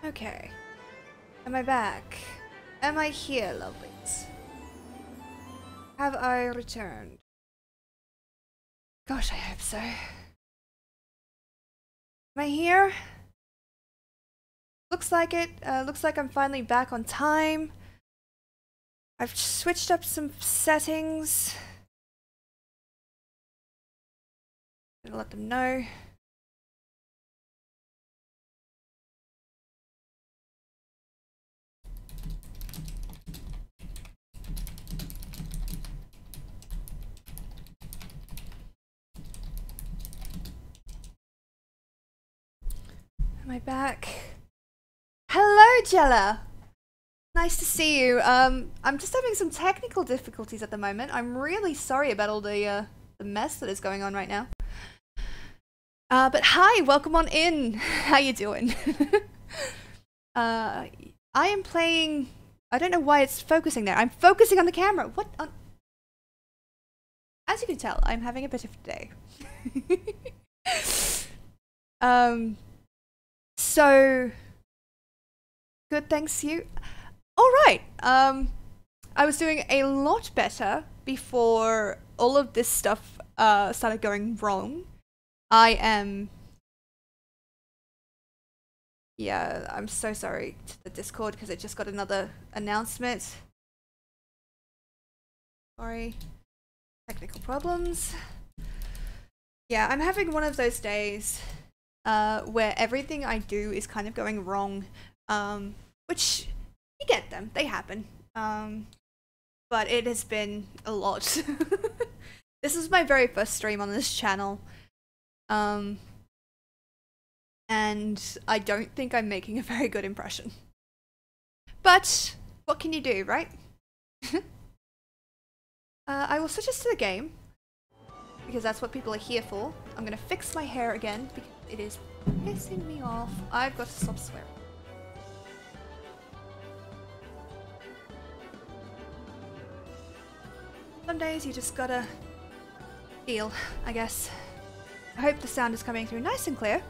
Okay. Am I back? Am I here, lovelies? Have I returned? Gosh, I hope so. Am I here? Looks like it. Looks like I'm finally back on time. I've switched up some settings. Gonna let them know. Am I back? Hello, Jella! Nice to see you. I'm just having some technical difficulties at the moment. I'm really sorry about all the mess that is going on right now. But hi, welcome on in. How you doing? I am playing... I don't know why it's focusing there. I'm focusing on the camera. What on... As you can tell, I'm having a bit of a day. So... Good, thanks you. Alright, I was doing a lot better before all of this stuff started going wrong. Yeah, I'm so sorry to the Discord because it just got another announcement. Sorry. Technical problems. Yeah, I'm having one of those days where everything I do is kind of going wrong. Which, you get them, they happen. But it has been a lot. This is my very first stream on this channel. And I don't think I'm making a very good impression. But, what can you do, right? I will switch us to the game. Because that's what people are here for. I'm gonna fix my hair again, because it is pissing me off. I've got to stop swearing. Some days you just gotta feel, I guess. I hope the sound is coming through nice and clear.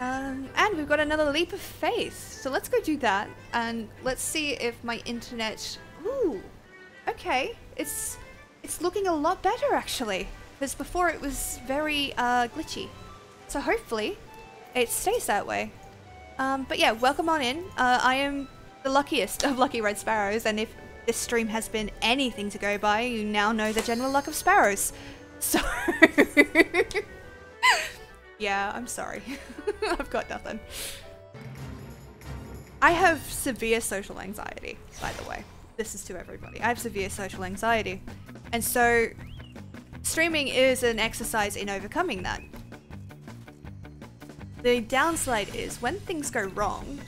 And we've got another leap of faith. So let's go do that. And let's see if my internet... Ooh, okay. It's looking a lot better actually. Because before it was very glitchy. So hopefully it stays that way. But yeah, welcome on in. I am the luckiest of lucky red sparrows, and if this stream has been anything to go by, you now know the general luck of sparrows. So... yeah, I'm sorry. I've got nothing. I have severe social anxiety, by the way. This is to everybody. I have severe social anxiety. And so, streaming is an exercise in overcoming that. The downside is, when things go wrong,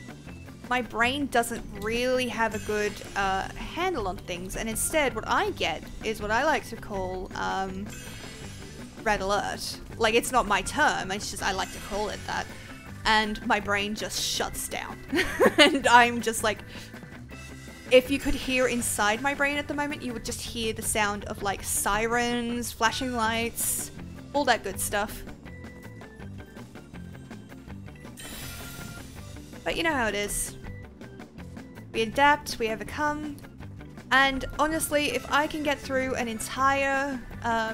my brain doesn't really have a good handle on things, and instead what I get is what I like to call red alert. Like, it's not my term, it's just I like to call it that. And my brain just shuts down. And I'm just like, if you could hear inside my brain at the moment, you would just hear the sound of like sirens, flashing lights, all that good stuff. But you know how it is. We adapt, we overcome, and honestly, if I can get through an entire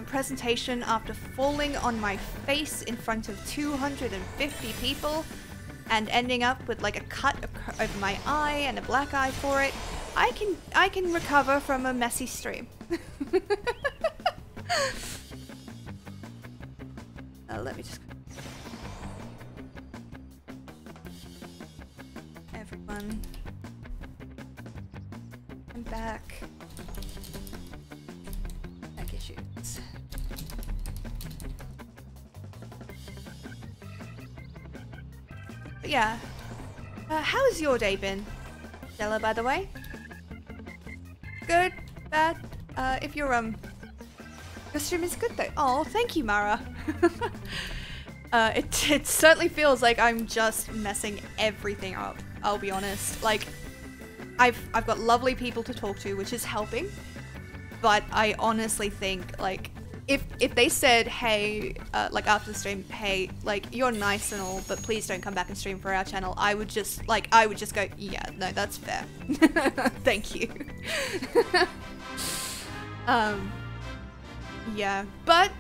presentation after falling on my face in front of 250 people and ending up with like a cut over my eye and a black eye for it, I can recover from a messy stream. Let me just... Everyone. I'm back. Back issues. But yeah. How has your day been, Stella, by the way? Good? Bad? If your stream is good though. Oh, thank you, Mara. It certainly feels like I'm just messing everything up, I'll be honest. Like, I've got lovely people to talk to, which is helping, but I honestly think, like, if they said, hey, like after the stream, hey, like you're nice and all, but please don't come back and stream for our channel, I would just go, yeah, no, that's fair. Thank you. Yeah, but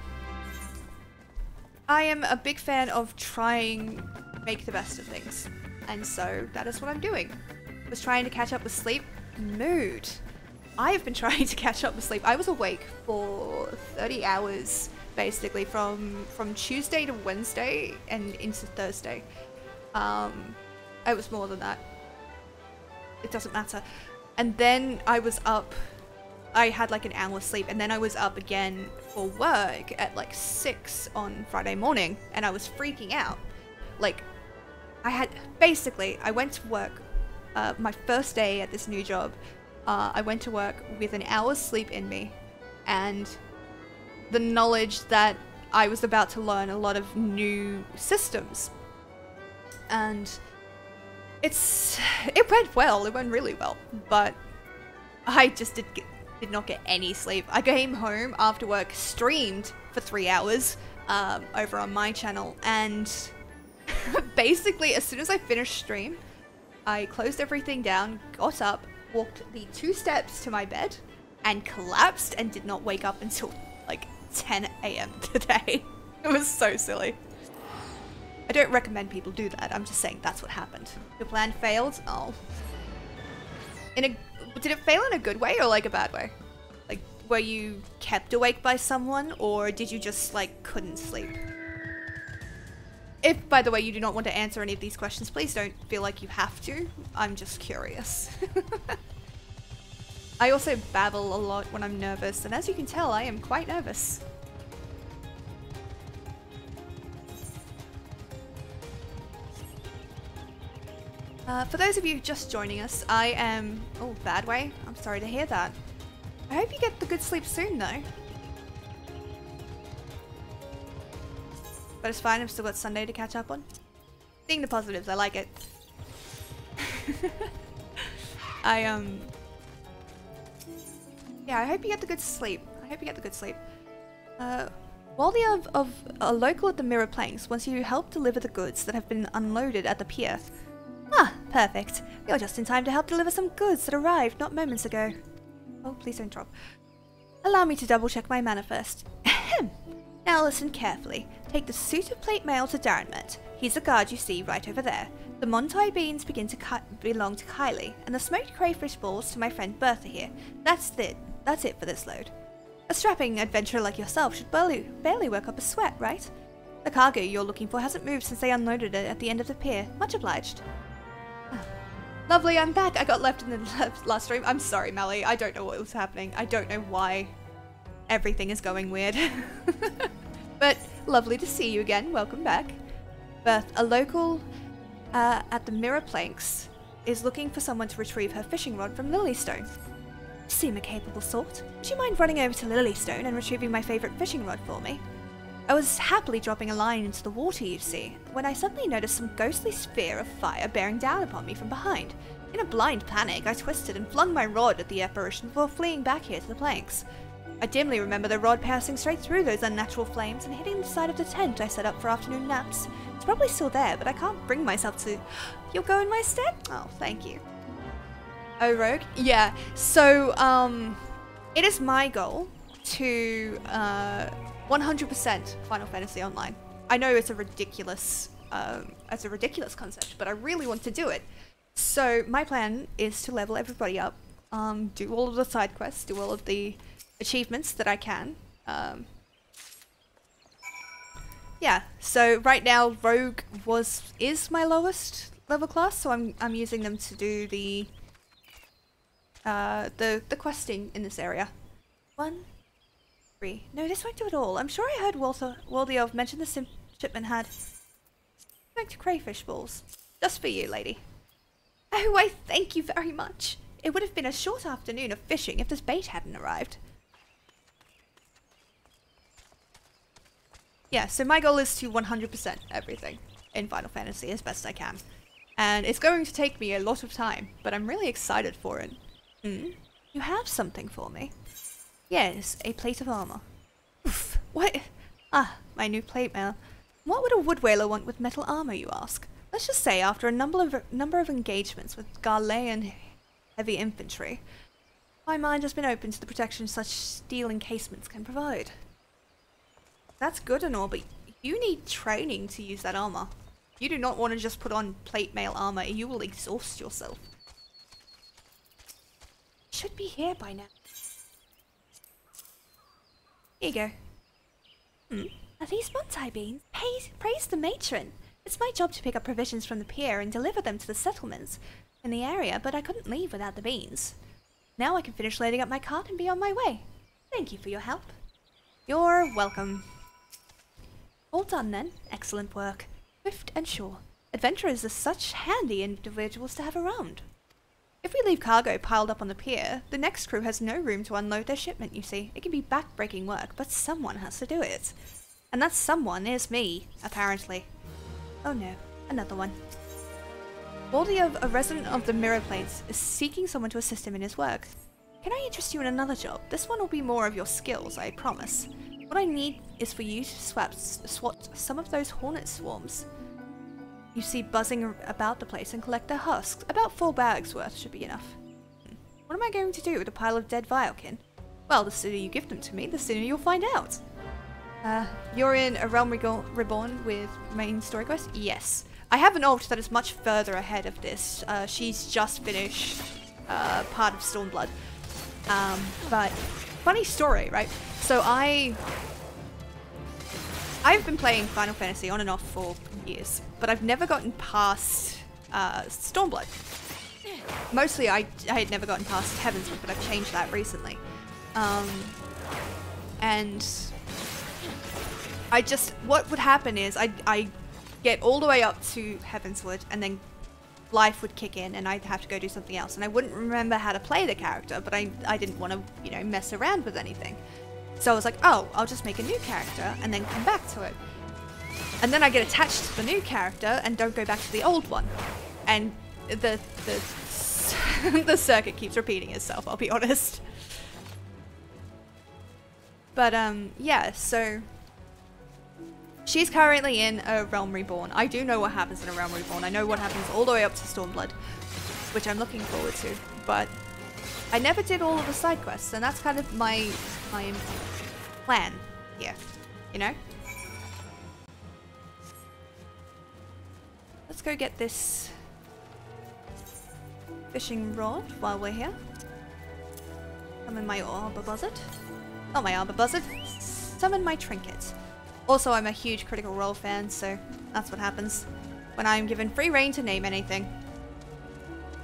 I am a big fan of trying make the best of things, and so that is what I'm doing. Was trying to catch up with sleep. Mood. I have been trying to catch up with sleep. I was awake for 30 hours basically from Tuesday to Wednesday and into Thursday. It was more than that. It doesn't matter. And then I was up, I had like an hour's sleep, and then I was up again for work at like 6 on Friday morning, and I was freaking out. Like, I went to work, my first day at this new job. I went to work with an hour's sleep in me, and the knowledge that I was about to learn a lot of new systems. And it went well, it went really well, but I just did not get any sleep. I came home after work, streamed for 3 hours over on my channel, and basically as soon as I finished stream, I closed everything down, got up, walked the 2 steps to my bed, and collapsed and did not wake up until like 10 AM today. It was so silly. I don't recommend people do that, I'm just saying that's what happened. Your plan failed? Oh. Did it fail in a good way or like a bad way? Like, were you kept awake by someone, or did you just like couldn't sleep? If, by the way, you do not want to answer any of these questions, please don't feel like you have to. I'm just curious. I also babble a lot when I'm nervous, and as you can tell, I am quite nervous. For those of you just joining us, I am... Oh, bad way? I'm sorry to hear that. I hope you get the good sleep soon, though. But it's fine, I've still got Sunday to catch up on. Seeing the positives, I like it. Yeah, I hope you get the good sleep. I hope you get the good sleep. Wally of a local at the Mirror Planks wants you to help deliver the goods that have been unloaded at the pier. Ah, perfect. You're just in time to help deliver some goods that arrived not moments ago. Oh, please don't drop. Allow me to double check my manner first. Now listen carefully. Take the suit of plate mail to Darrenmet. He's the guard you see right over there. The Montai beans belong to Kylie, and the smoked crayfish balls to my friend Bertha here. That's it for this load. A strapping adventurer like yourself should barely work up a sweat, right? The cargo you're looking for hasn't moved since they unloaded it at the end of the pier. Much obliged. Lovely, I'm back. I got left in the last stream. I'm sorry, Melly. I don't know what was happening. I don't know why everything is going weird. But lovely to see you again. Welcome back. Berth, a local at the Mirror Planks, is looking for someone to retrieve her fishing rod from Lilystone. You seem a capable sort. Would you mind running over to Lilystone and retrieving my favourite fishing rod for me? I was happily dropping a line into the water, you see, when I suddenly noticed some ghostly sphere of fire bearing down upon me from behind. In a blind panic, I twisted and flung my rod at the apparition before fleeing back here to the planks. I dimly remember the rod passing straight through those unnatural flames and hitting the side of the tent I set up for afternoon naps. It's probably still there, but I can't bring myself to... You'll go in my stead? Oh, thank you. Oh, Rogue? Yeah, so, it is my goal to, 100% Final Fantasy Online. I know it's a ridiculous concept, but I really want to do it. So my plan is to level everybody up, do all of the side quests, do all of the achievements that I can. Yeah, so right now Rogue is my lowest level class, so I'm using them to do the questing in this area. 1, 3. No, this won't do it all. I'm sure I heard Waldiov mention the shipment had smoked crayfish balls. Just for you, lady. Oh, I thank you very much. It would have been a short afternoon of fishing if this bait hadn't arrived. Yeah, so my goal is to 100% everything in Final Fantasy as best I can. And it's going to take me a lot of time, but I'm really excited for it. You have something for me? Yes, a plate of armor. Oof. What? Ah, my new plate mail. What would a wood whaler want with metal armor, you ask? Let's just say, after a number of engagements with Galilean heavy infantry, my mind has been open to the protection such steel encasements can provide. That's good and all, but you need training to use that armor. You do not want to just put on plate mail armor, you will exhaust yourself. Should be here by now. Here you go. Are these Montai beans? Praise the matron. It's my job to pick up provisions from the pier and deliver them to the settlements in the area, but I couldn't leave without the beans. Now I can finish loading up my cart and be on my way. Thank you for your help. You're welcome. All done then. Excellent work. Swift and sure. Adventurers are such handy individuals to have around. If we leave cargo piled up on the pier, the next crew has no room to unload their shipment, you see. It can be back-breaking work, but someone has to do it. And that someone is me, apparently. Oh no, another one. Baldy, a resident of the Mirror Plains, is seeking someone to assist him in his work. Can I interest you in another job? This one will be more of your skills, I promise. What I need is for you to swat some of those hornet swarms you see buzzing about the place and collect their husks. About 4 bags worth should be enough. What am I going to do with a pile of dead Vilekin? Well, the sooner you give them to me, the sooner you'll find out. You're in A Realm Reborn with main story quest? Yes. I have an Ulf that is much further ahead of this. She's just finished part of Stormblood. But funny story, right? So I've been playing Final Fantasy on and off for years, but I've never gotten past Stormblood. Mostly I had never gotten past Heavensward, but I've changed that recently. And what would happen is I get all the way up to Heavensward and then life would kick in and I'd have to go do something else, and I wouldn't remember how to play the character, but I didn't want to, you know, mess around with anything. So I was like, oh, I'll just make a new character and then come back to it. And then I get attached to the new character and don't go back to the old one. And the circuit keeps repeating itself, I'll be honest. But yeah, so she's currently in A Realm Reborn. I do know what happens in A Realm Reborn. I know what happens all the way up to Stormblood, which I'm looking forward to. But I never did all of the side quests, and that's kind of my plan here, you know? Let's go get this fishing rod while we're here. Summon my arbor buzzard. Not my arbor buzzard. Summon my trinket. Also, I'm a huge Critical Role fan, so that's what happens when I'm given free reign to name anything.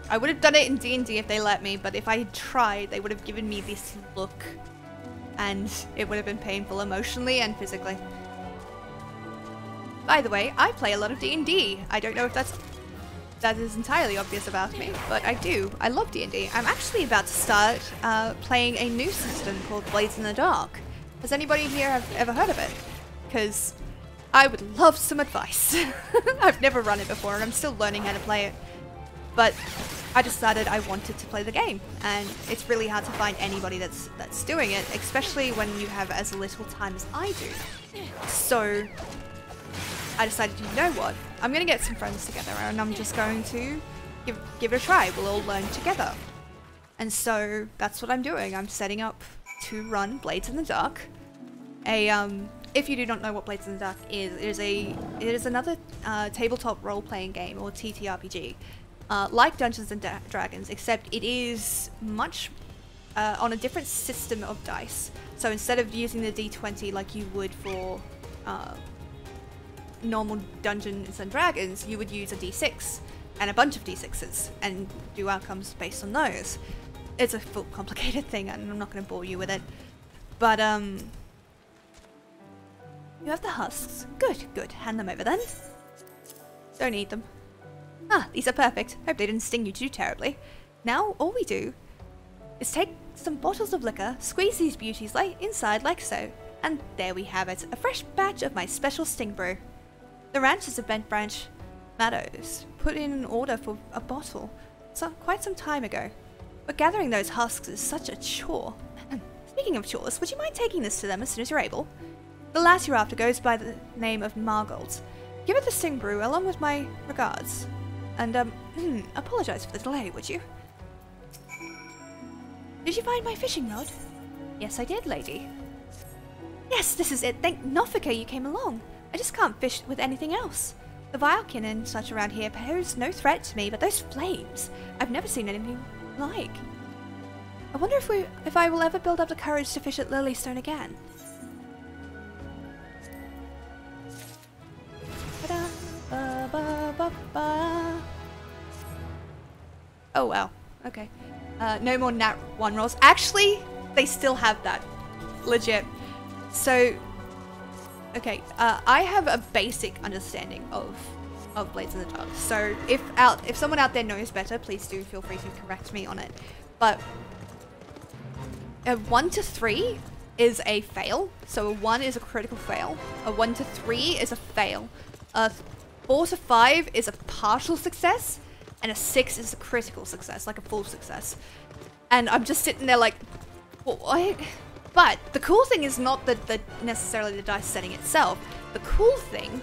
I would have done it in D&D if they let me, but if I had tried, they would have given me this look, and it would have been painful emotionally and physically. By the way, I play a lot of D&D. I don't know if that is entirely obvious about me, but I do. I love D&D. I'm actually about to start playing a new system called Blades in the Dark. Has anybody here ever heard of it? Because I would love some advice. I've never run it before and I'm still learning how to play it. But I decided I wanted to play the game, and it's really hard to find anybody that's doing it, especially when you have as little time as I do. So I decided, you know what, I'm going to get some friends together and I'm just going to give it a try. We'll all learn together. And so that's what I'm doing. I'm setting up to run Blades in the Dark. If you do not know what Blades in the Dark is, it is another tabletop role-playing game, or TTRPG. Like Dungeons and Dragons, except it is much on a different system of dice. So instead of using the D20 like you would for normal Dungeons and Dragons, you would use a D6 and a bunch of D6s and do outcomes based on those. It's a full complicated thing and I'm not going to bore you with it. But you have the husks. Good, good. Hand them over then. Don't need them. Ah, these are perfect. Hope they didn't sting you too terribly. Now, all we do is take some bottles of liquor, squeeze these beauties inside like so, and there we have it, a fresh batch of my special sting brew. The ranchers of Bent Branch Meadows put in an order for a bottle quite some time ago, but gathering those husks is such a chore. Speaking of chores, would you mind taking this to them as soon as you're able? The lass you're after goes by the name of Margold. Give her the sting brew along with my regards. And, apologize for the delay, would you? Did you find my fishing rod? Yes, I did, lady. Yes, this is it. Thank Nofika you came along. I just can't fish with anything else. The Vialkin and such around here pose no threat to me, but those flames, I've never seen anything like. I wonder if I will ever build up the courage to fish at Lilystone again. Oh wow, okay. No more Nat 1 rolls. Actually, they still have that. Legit. So, okay, I have a basic understanding of Blades in the Dark. So if someone out there knows better, please do feel free to correct me on it. But a 1 to 3 is a fail. So a 1 is a critical fail. A 1 to 3 is a fail. A 4 to 5 is a partial success. And a 6 is a critical success, like a full success. And I'm just sitting there like, what? But the cool thing is not necessarily the dice setting itself. The cool thing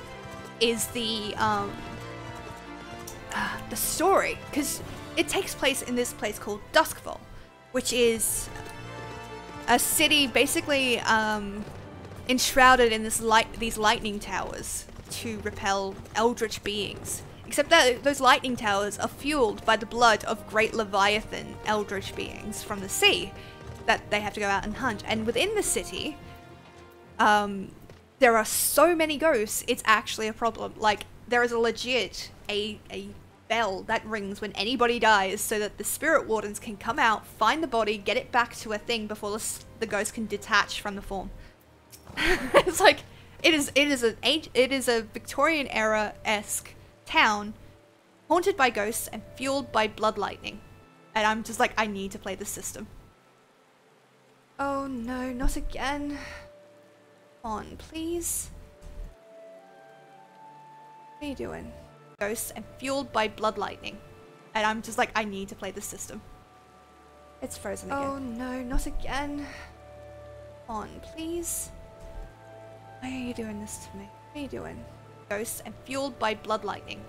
is the story, because it takes place in this place called Duskfall, which is a city basically enshrouded in these lightning towers to repel eldritch beings. Except that those lightning towers are fueled by the blood of great Leviathan eldritch beings from the sea that they have to go out and hunt. And within the city, there are so many ghosts, it's actually a problem. Like, there is a legit a bell that rings when anybody dies so that the spirit wardens can come out, find the body, get it back to a thing before the ghost can detach from the form. It's like, it is a Victorian era-esque town haunted by ghosts and fueled by blood lightning. And I'm just like, I need to play this system. Oh no, not again. Come on, please. What are you doing? Ghosts and fueled by blood lightning. And I'm just like, I need to play this system. It's frozen again. Oh no, not again. Come on, please. Why are you doing this to me? What are you doing? Ghosts and fueled by blood lightning.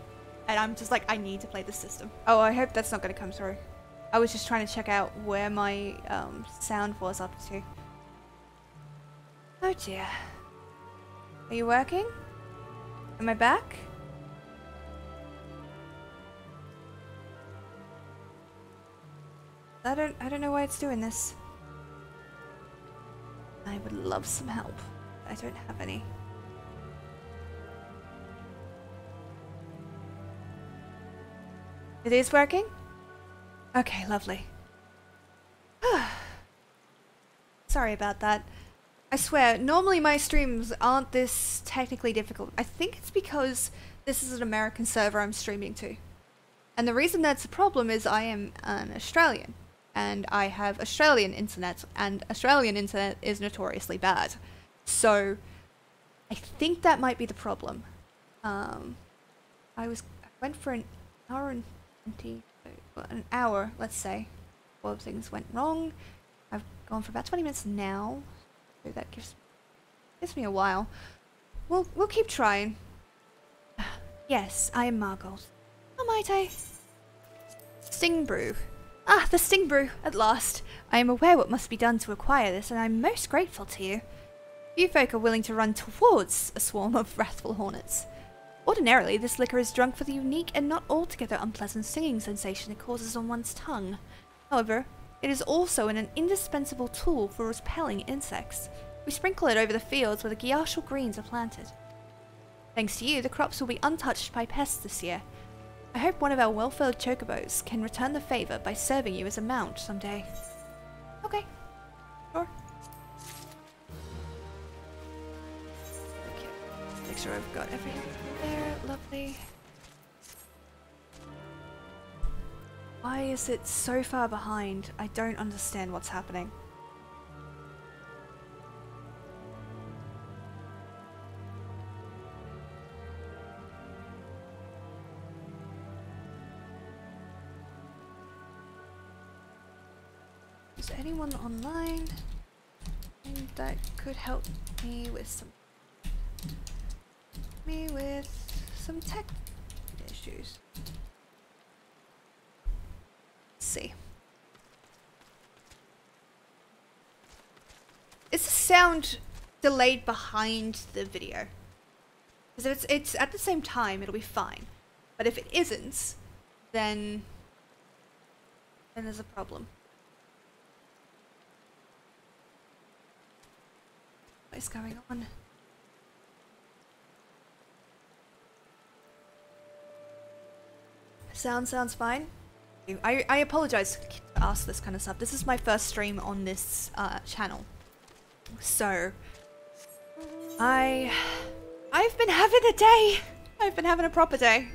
And I'm just like, I need to play this system. Oh, I hope that's not going to come through. I was just trying to check out where my sound was up to. Oh dear. Are you working? Am I back? I don't know why it's doing this. I would love some help. I don't have any. It is working? Okay, lovely. Sorry about that. I swear, normally my streams aren't this technically difficult. I think it's because this is an American server I'm streaming to. And the reason that's a problem is I am an Australian. And I have Australian internet, and Australian internet is notoriously bad. So, I think that might be the problem. I went for an hour and 20, an hour, let's say, before things went wrong. I've gone for about 20 minutes now, so that gives me a while. We'll keep trying. Yes, I am Margold. How might I? Sting brew. Ah, the sting brew, at last. I am aware what must be done to acquire this, and I'm most grateful to you. Few folk are willing to run towards a swarm of wrathful hornets. Ordinarily, this liquor is drunk for the unique and not altogether unpleasant stinging sensation it causes on one's tongue. However, it is also an indispensable tool for repelling insects. We sprinkle it over the fields where the gyashal greens are planted. Thanks to you, the crops will be untouched by pests this year. I hope one of our well-filled chocobos can return the favour by serving you as a mount someday. Okay. Sure. Okay. Make sure I've got everything there. Lovely. Why is it so far behind? I don't understand what's happening. Is anyone online that could help me with some Me with some tech issues. Let's see. Is the sound delayed behind the video? Because if it's at the same time, it'll be fine. But if it isn't, then there's a problem. What is going on? Sounds fine. I apologize to ask this kind of stuff. This is my first stream on this channel, so I've been having a day. I've been having a proper day.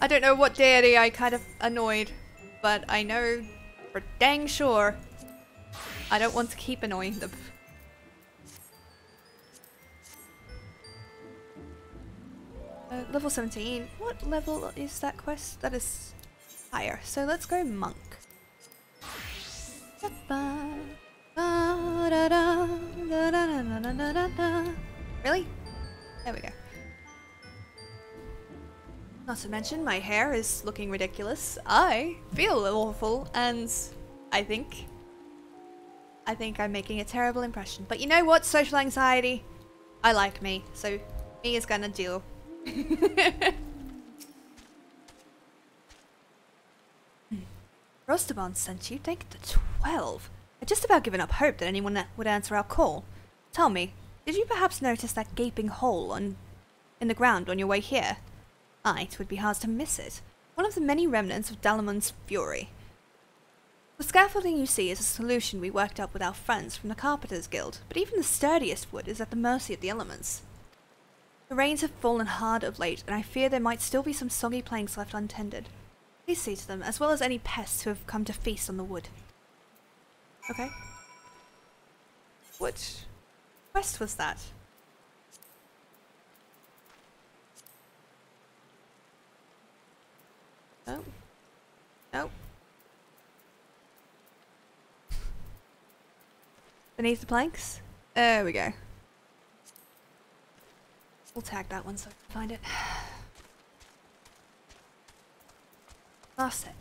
I don't know what deity I kind of annoyed, but I know for dang sure I don't want to keep annoying them. Level 17. What level is that quest? That is higher. So let's go monk. Really? There we go. Not to mention my hair is looking ridiculous. I feel awful, and I think I'm making a terrible impression. But you know what? Social anxiety. I like me, so me is gonna deal. Rosterbarn sent you? Take the 12. I'd just about given up hope that anyone would answer our call. Tell me, did you perhaps notice that gaping hole in the ground on your way here? Aye, it would be hard to miss it. One of the many remnants of Dalamon's fury. The scaffolding you see is a solution we worked up with our friends from the Carpenters Guild, but even the sturdiest wood is at the mercy of the elements. The rains have fallen hard of late, and I fear there might still be some soggy planks left untended. Please see to them, as well as any pests who have come to feast on the wood. Okay. What quest was that? Oh. No. Beneath the planks? There we go. We'll tag that one so I can find it. Marset.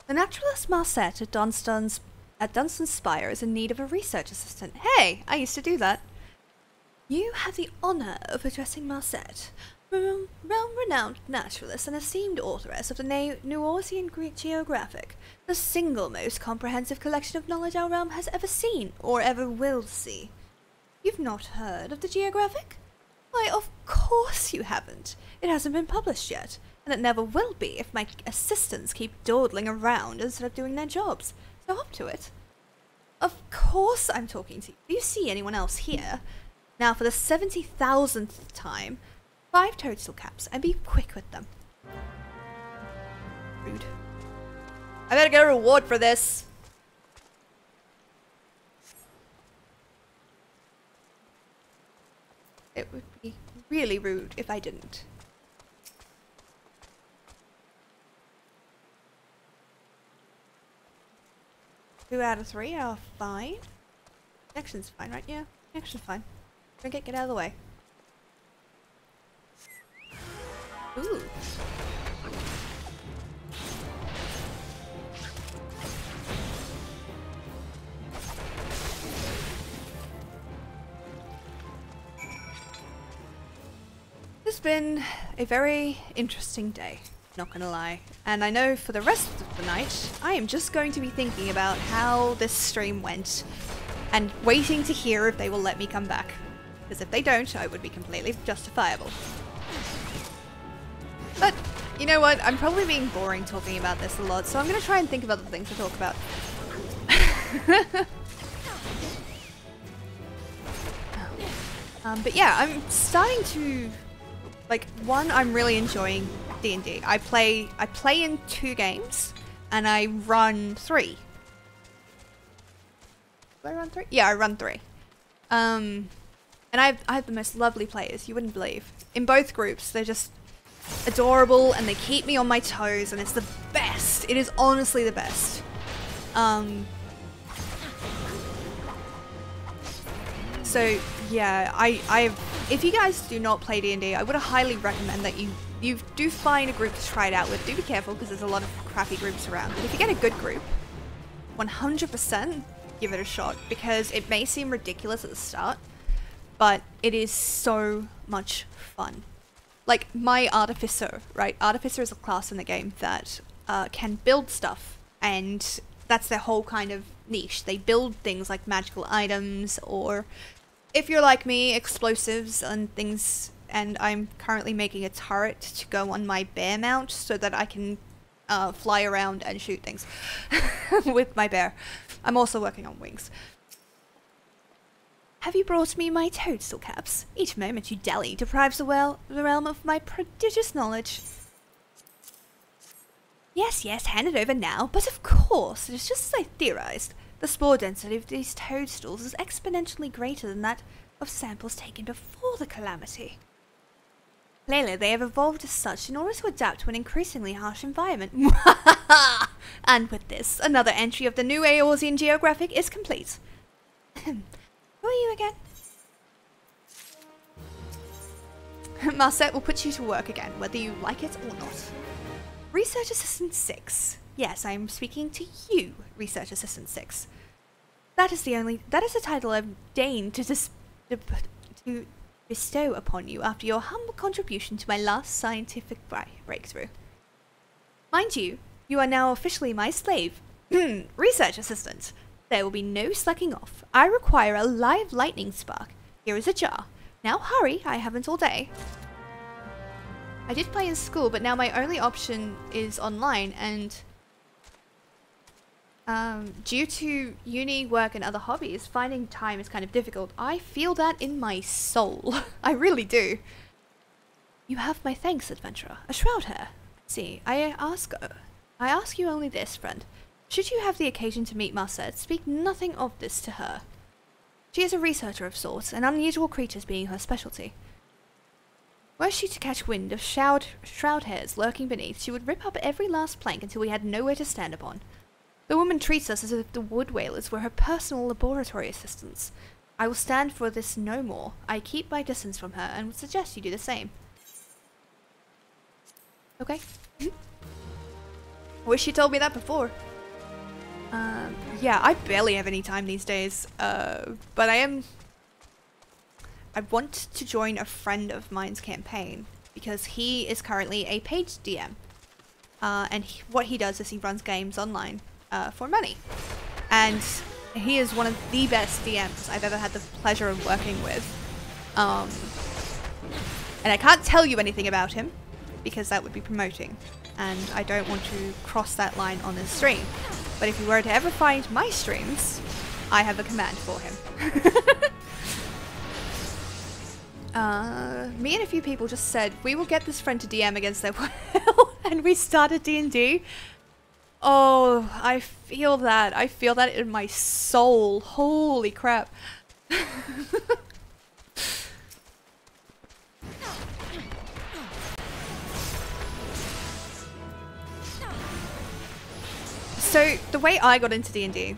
The naturalist Marset at Dunstan's Spire is in need of a research assistant. Hey, I used to do that. You have the honour of addressing Marset, realm-renowned naturalist and esteemed authoress of the Neorsian Greek Geographic, the single most comprehensive collection of knowledge our realm has ever seen, or ever will see. You've not heard of the Geographic? Why, of course you haven't. It hasn't been published yet, and it never will be if my assistants keep dawdling around instead of doing their jobs. So up to it. Of course I'm talking to you. Do you see anyone else here? Now for the 70,000th time, 5 toadstool caps, and be quick with them. Rude. I better get a reward for this. It would be really rude if I didn't. Two out of 3 are fine. Connection's fine, right? Yeah, connection's fine. Get out of the way. Ooh. It's been a very interesting day, not gonna lie. And I know for the rest of the night, I am just going to be thinking about how this stream went and waiting to hear if they will let me come back. Because if they don't, I would be completely justifiable. But, you know what? I'm probably being boring talking about this a lot, so I'm going to try and think of other things to talk about. But yeah, I'm starting to... Like, one, I'm really enjoying D&D. I play in 2 games, and I run 3. Do I run 3? Yeah, I run 3. And I have the most lovely players, you wouldn't believe. In both groups, they're just adorable and they keep me on my toes and it's the best. It is honestly the best. So yeah, if you guys do not play D&D, I would highly recommend that you do find a group to try it out with. Do be careful because there's a lot of crappy groups around. But if you get a good group, 100% give it a shot, because it may seem ridiculous at the start, but it is so much fun. Like my Artificer, right? Artificer is a class in the game that can build stuff, and that's their whole kind of niche. They build things like magical items, or if you're like me, explosives and things. And I'm currently making a turret to go on my bear mount so that I can fly around and shoot things with my bear. I'm also working on wings. Have you brought me my toadstool caps? Each moment you dally deprives the realm of my prodigious knowledge. Yes, hand it over now, but of course, it is just as I theorized. The spore density of these toadstools is exponentially greater than that of samples taken before the calamity. Clearly, they have evolved as such in order to adapt to an increasingly harsh environment. And with this, another entry of the new Eorzean geographic is complete. Who are you again? Marset will put you to work again, whether you like it or not. Research Assistant 6. Yes, I am speaking to you, Research Assistant 6. That is the title I've deigned to bestow upon you after your humble contribution to my last scientific breakthrough. Mind you, you are now officially my slave, Research Assistant. There will be no slacking off. I require a live lightning spark. Here is a jar. Now hurry, I haven't all day. I did play in school, but now my only option is online, and due to uni, work, and other hobbies, finding time is kind of difficult. I feel that in my soul. I really do. You have my thanks, adventurer. A shroud hair. See, I ask you only this, friend. Should you have the occasion to meet Marset, speak nothing of this to her. She is a researcher of sorts, and unusual creatures being her specialty. Were she to catch wind of shroud hairs lurking beneath, she would rip up every last plank until we had nowhere to stand upon. The woman treats us as if the wood whalers were her personal laboratory assistants. I will stand for this no more. I keep my distance from her and would suggest you do the same. Okay. Wish you told me that before. Yeah, I barely have any time these days, but I want to join a friend of mine's campaign because he is currently a paid DM, and what he does is he runs games online for money, and he is one of the best DMs I've ever had the pleasure of working with, and I can't tell you anything about him because that would be promoting, and I don't want to cross that line on this stream. But if you were to ever find my streams, I have a command for him. Me and a few people just said, we will get this friend to DM against their will, and we started D&D. Oh, I feel that. I feel that in my soul. Holy crap. So the way I got into D&D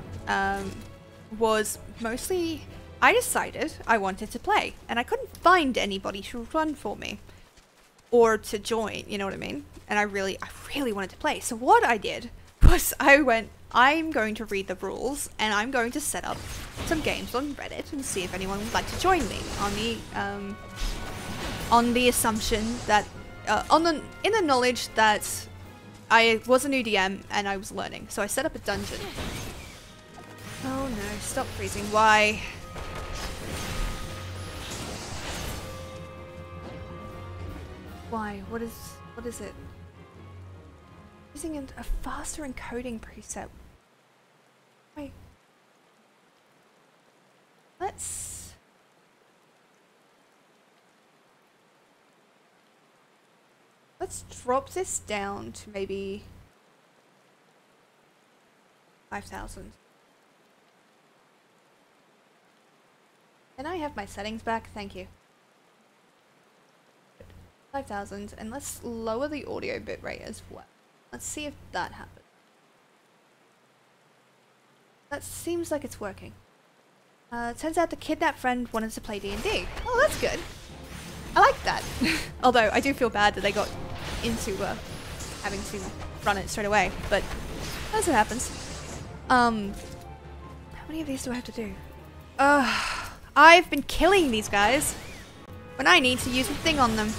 was mostly I decided I wanted to play, and I couldn't find anybody to run for me or to join, you know what I mean? And I really wanted to play. So what I did was I went, I'm going to read the rules and I'm going to set up some games on Reddit and see if anyone would like to join me on the assumption that in the knowledge that I was a new DM and I was learning. So I set up a dungeon. Oh no, stop freezing. Why? Why? What is it? Using a faster encoding preset. Wait. Let's drop this down to maybe 5,000. Can I have my settings back? Thank you. 5,000, and let's lower the audio bitrate as well. Let's see if that happens. That seems like it's working. Turns out the kidnapped friend wanted to play D&D. Oh, that's good. I like that. Although I do feel bad that they got into having to run it straight away, but that's what happens. How many of these do I have to do? I've been killing these guys when I need to use the thing on them.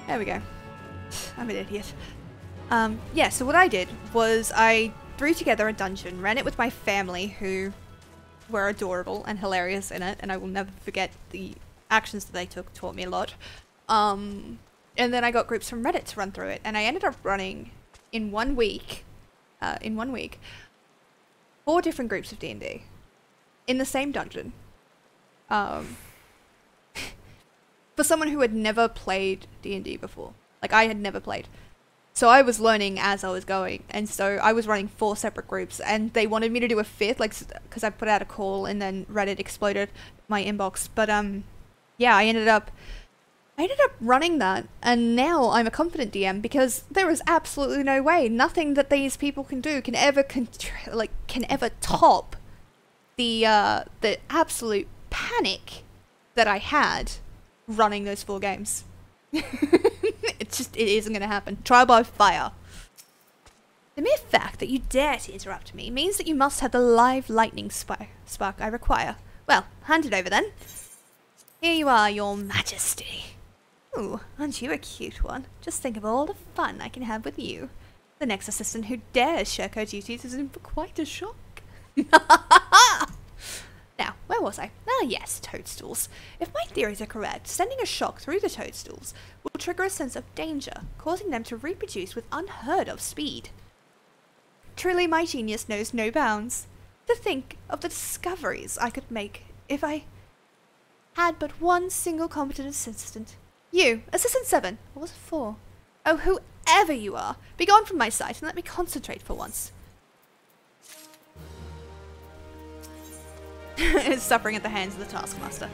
There we go. I'm an idiot. Yeah, so what I did was I threw together a dungeon, ran it with my family who were adorable and hilarious in it, and I will never forget the actions that they took, taught me a lot. And then I got groups from Reddit to run through it, and I ended up running in 1 week, 4 different groups of D&D in the same dungeon. For someone who had never played D&D before. Like, I had never played. So I was learning as I was going, and so I was running 4 separate groups, and they wanted me to do a 5th, like, because I put out a call, and then Reddit exploded my inbox. But yeah, I ended up running that, and now I'm a confident DM because there is absolutely no way, nothing that these people can do can ever top the absolute panic that I had running those 4 games. It isn't going to happen. Trial by fire. The mere fact that you dare to interrupt me means that you must have the live lightning spark I require. Well, hand it over then. Here you are, your majesty. Ooh, aren't you a cute one? Just think of all the fun I can have with you. The next assistant who dares shirk her duties is in for quite a shock. Now, where was I? Ah, yes, toadstools. If my theories are correct, sending a shock through the toadstools will trigger a sense of danger, causing them to reproduce with unheard of speed. Truly, my genius knows no bounds. To think of the discoveries I could make if I had but one single competent assistant. You, Assistant 7, or was it 4? Oh, whoever you are, be gone from my sight and let me concentrate for once. Is suffering at the hands of the Taskmaster.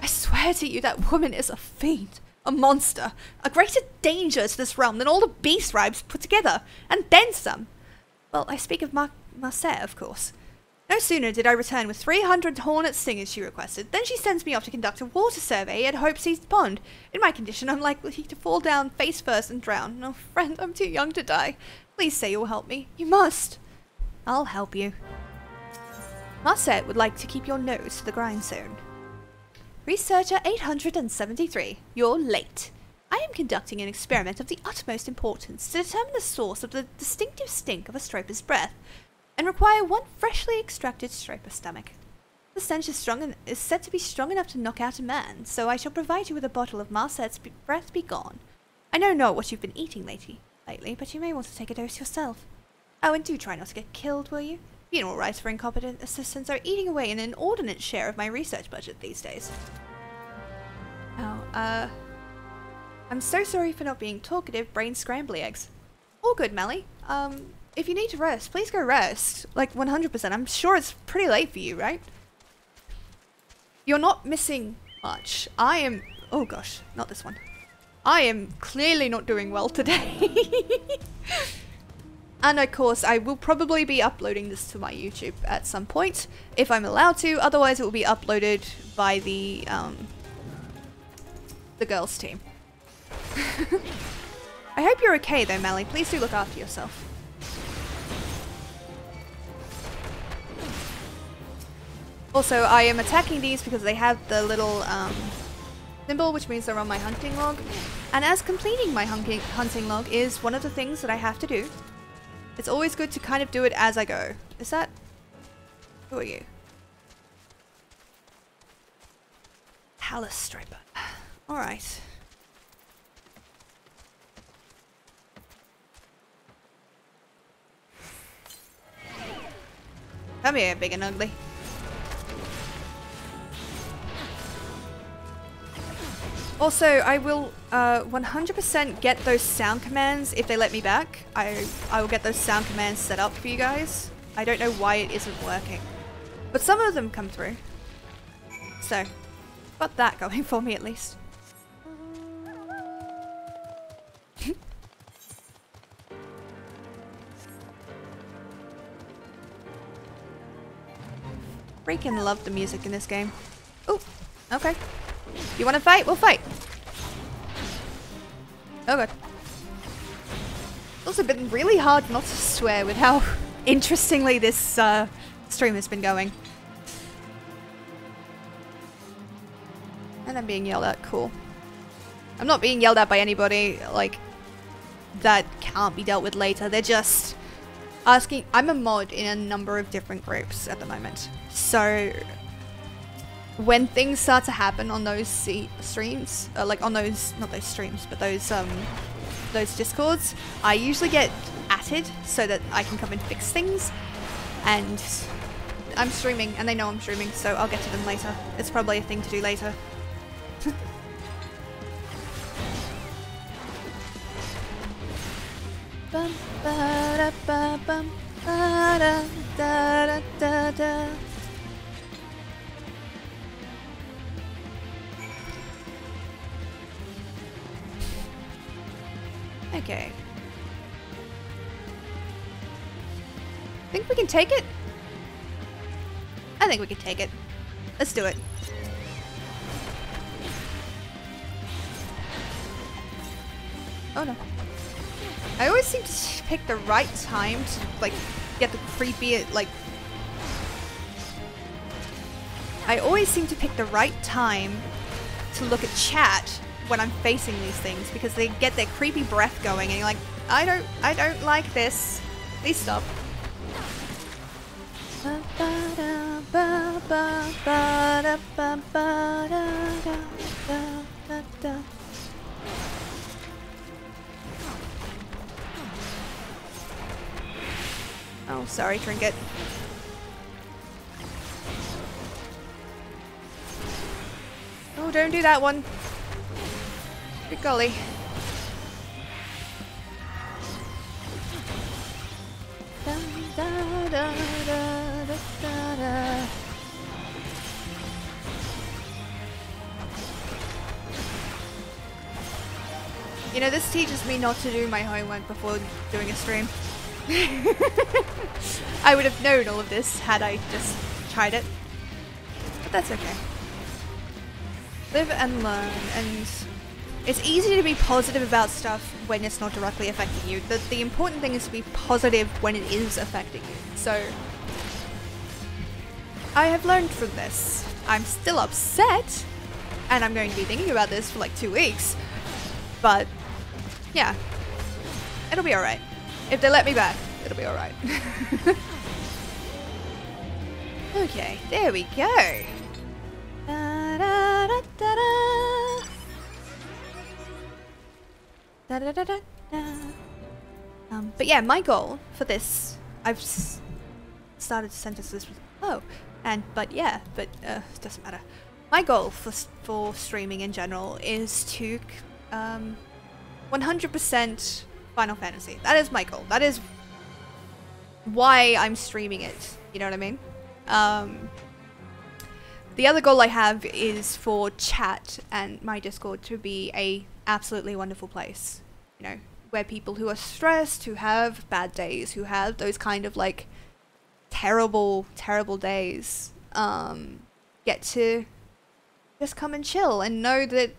I swear to you that woman is a fiend, a monster, a greater danger to this realm than all the beast tribes put together, and then some. Well, I speak of Marcet, of course. No sooner did I return with 300 hornet stingers she requested, then she sends me off to conduct a water survey at Hope Seized Pond. In my condition, I'm likely to fall down face first and drown. No, friend, I'm too young to die. Please say you'll help me. You must. I'll help you. Marcet would like to keep your nose to the grindstone. Researcher 873, you're late. I am conducting an experiment of the utmost importance to determine the source of the distinctive stink of a stroper's breath, and require one freshly extracted stroper stomach. The stench is said to be strong enough to knock out a man, so I shall provide you with a bottle of Marcet's Breath Be Gone. I know not what you've been eating lately, but you may want to take a dose yourself. Oh, and do try not to get killed, will you? Funeral rites for incompetent assistants are eating away an inordinate share of my research budget these days. Oh, I'm so sorry for not being talkative, brain scrambly eggs. All good, Melly. If you need to rest, please go rest. Like, 100%. I'm sure it's pretty late for you, right? You're not missing much. I am... Oh gosh, not this one. I am clearly not doing well today. And of course, I will probably be uploading this to my YouTube at some point, if I'm allowed to. Otherwise, it will be uploaded by the girls' team. I hope you're okay though, Mally. Please do look after yourself. Also, I am attacking these because they have the little symbol, which means they're on my hunting log. And as completing my hunting log is one of the things that I have to do, it's always good to kind of do it as I go. Is that... Who are you? Palace Striper. Alright. Come here, big and ugly. Also, I will 100% get those sound commands if they let me back. I will get those sound commands set up for you guys. I don't know why it isn't working, but some of them come through. So, got that going for me at least. Freaking love the music in this game. Oh, okay. You want to fight? We'll fight. Oh god. It's also been really hard not to swear with how interestingly this stream has been going. And I'm being yelled at. Cool. I'm not being yelled at by anybody, like, that can't be dealt with later. They're just asking. I'm a mod in a number of different groups at the moment. So when things start to happen on those streams, like on those, not those streams, but those discords, I usually get atted so that I can come and fix things. And I'm streaming and they know I'm streaming, so I'll get to them later. It's probably a thing to do later. Bum, ba, da, ba, bum, ba, da, da, da, da. Okay. Think we can take it? I think we can take it. Let's do it. Oh no. I always seem to pick the right time to, like, get the creepy, like... I always seem to pick the right time to look at chat when I'm facing these things, because they get their creepy breath going and you're like, I don't like this. Please stop. Oh, sorry, Trinket. Oh, don't do that one. Good golly. You know, this teaches me not to do my homework before doing a stream. I would have known all of this had I just tried it. But that's okay. Live and learn, and it's easy to be positive about stuff when it's not directly affecting you. The important thing is to be positive when it is affecting you. So I have learned from this. I'm still upset, and I'm going to be thinking about this for like 2 weeks. But yeah, it'll be alright. If they let me back, it'll be alright. Okay, there we go. Da, da, da, da, da. Da, da, da, da, da. But yeah, my goal for this, I've started sentences with oh, and but yeah, but it doesn't matter. My goal for streaming in general is to 100% Final Fantasy. That is my goal. That is why I'm streaming it. You know what I mean? The other goal I have is for chat and my Discord to be a absolutely wonderful place. You know, where people who are stressed, who have bad days, who have those kind of like terrible, terrible days, get to just come and chill and know that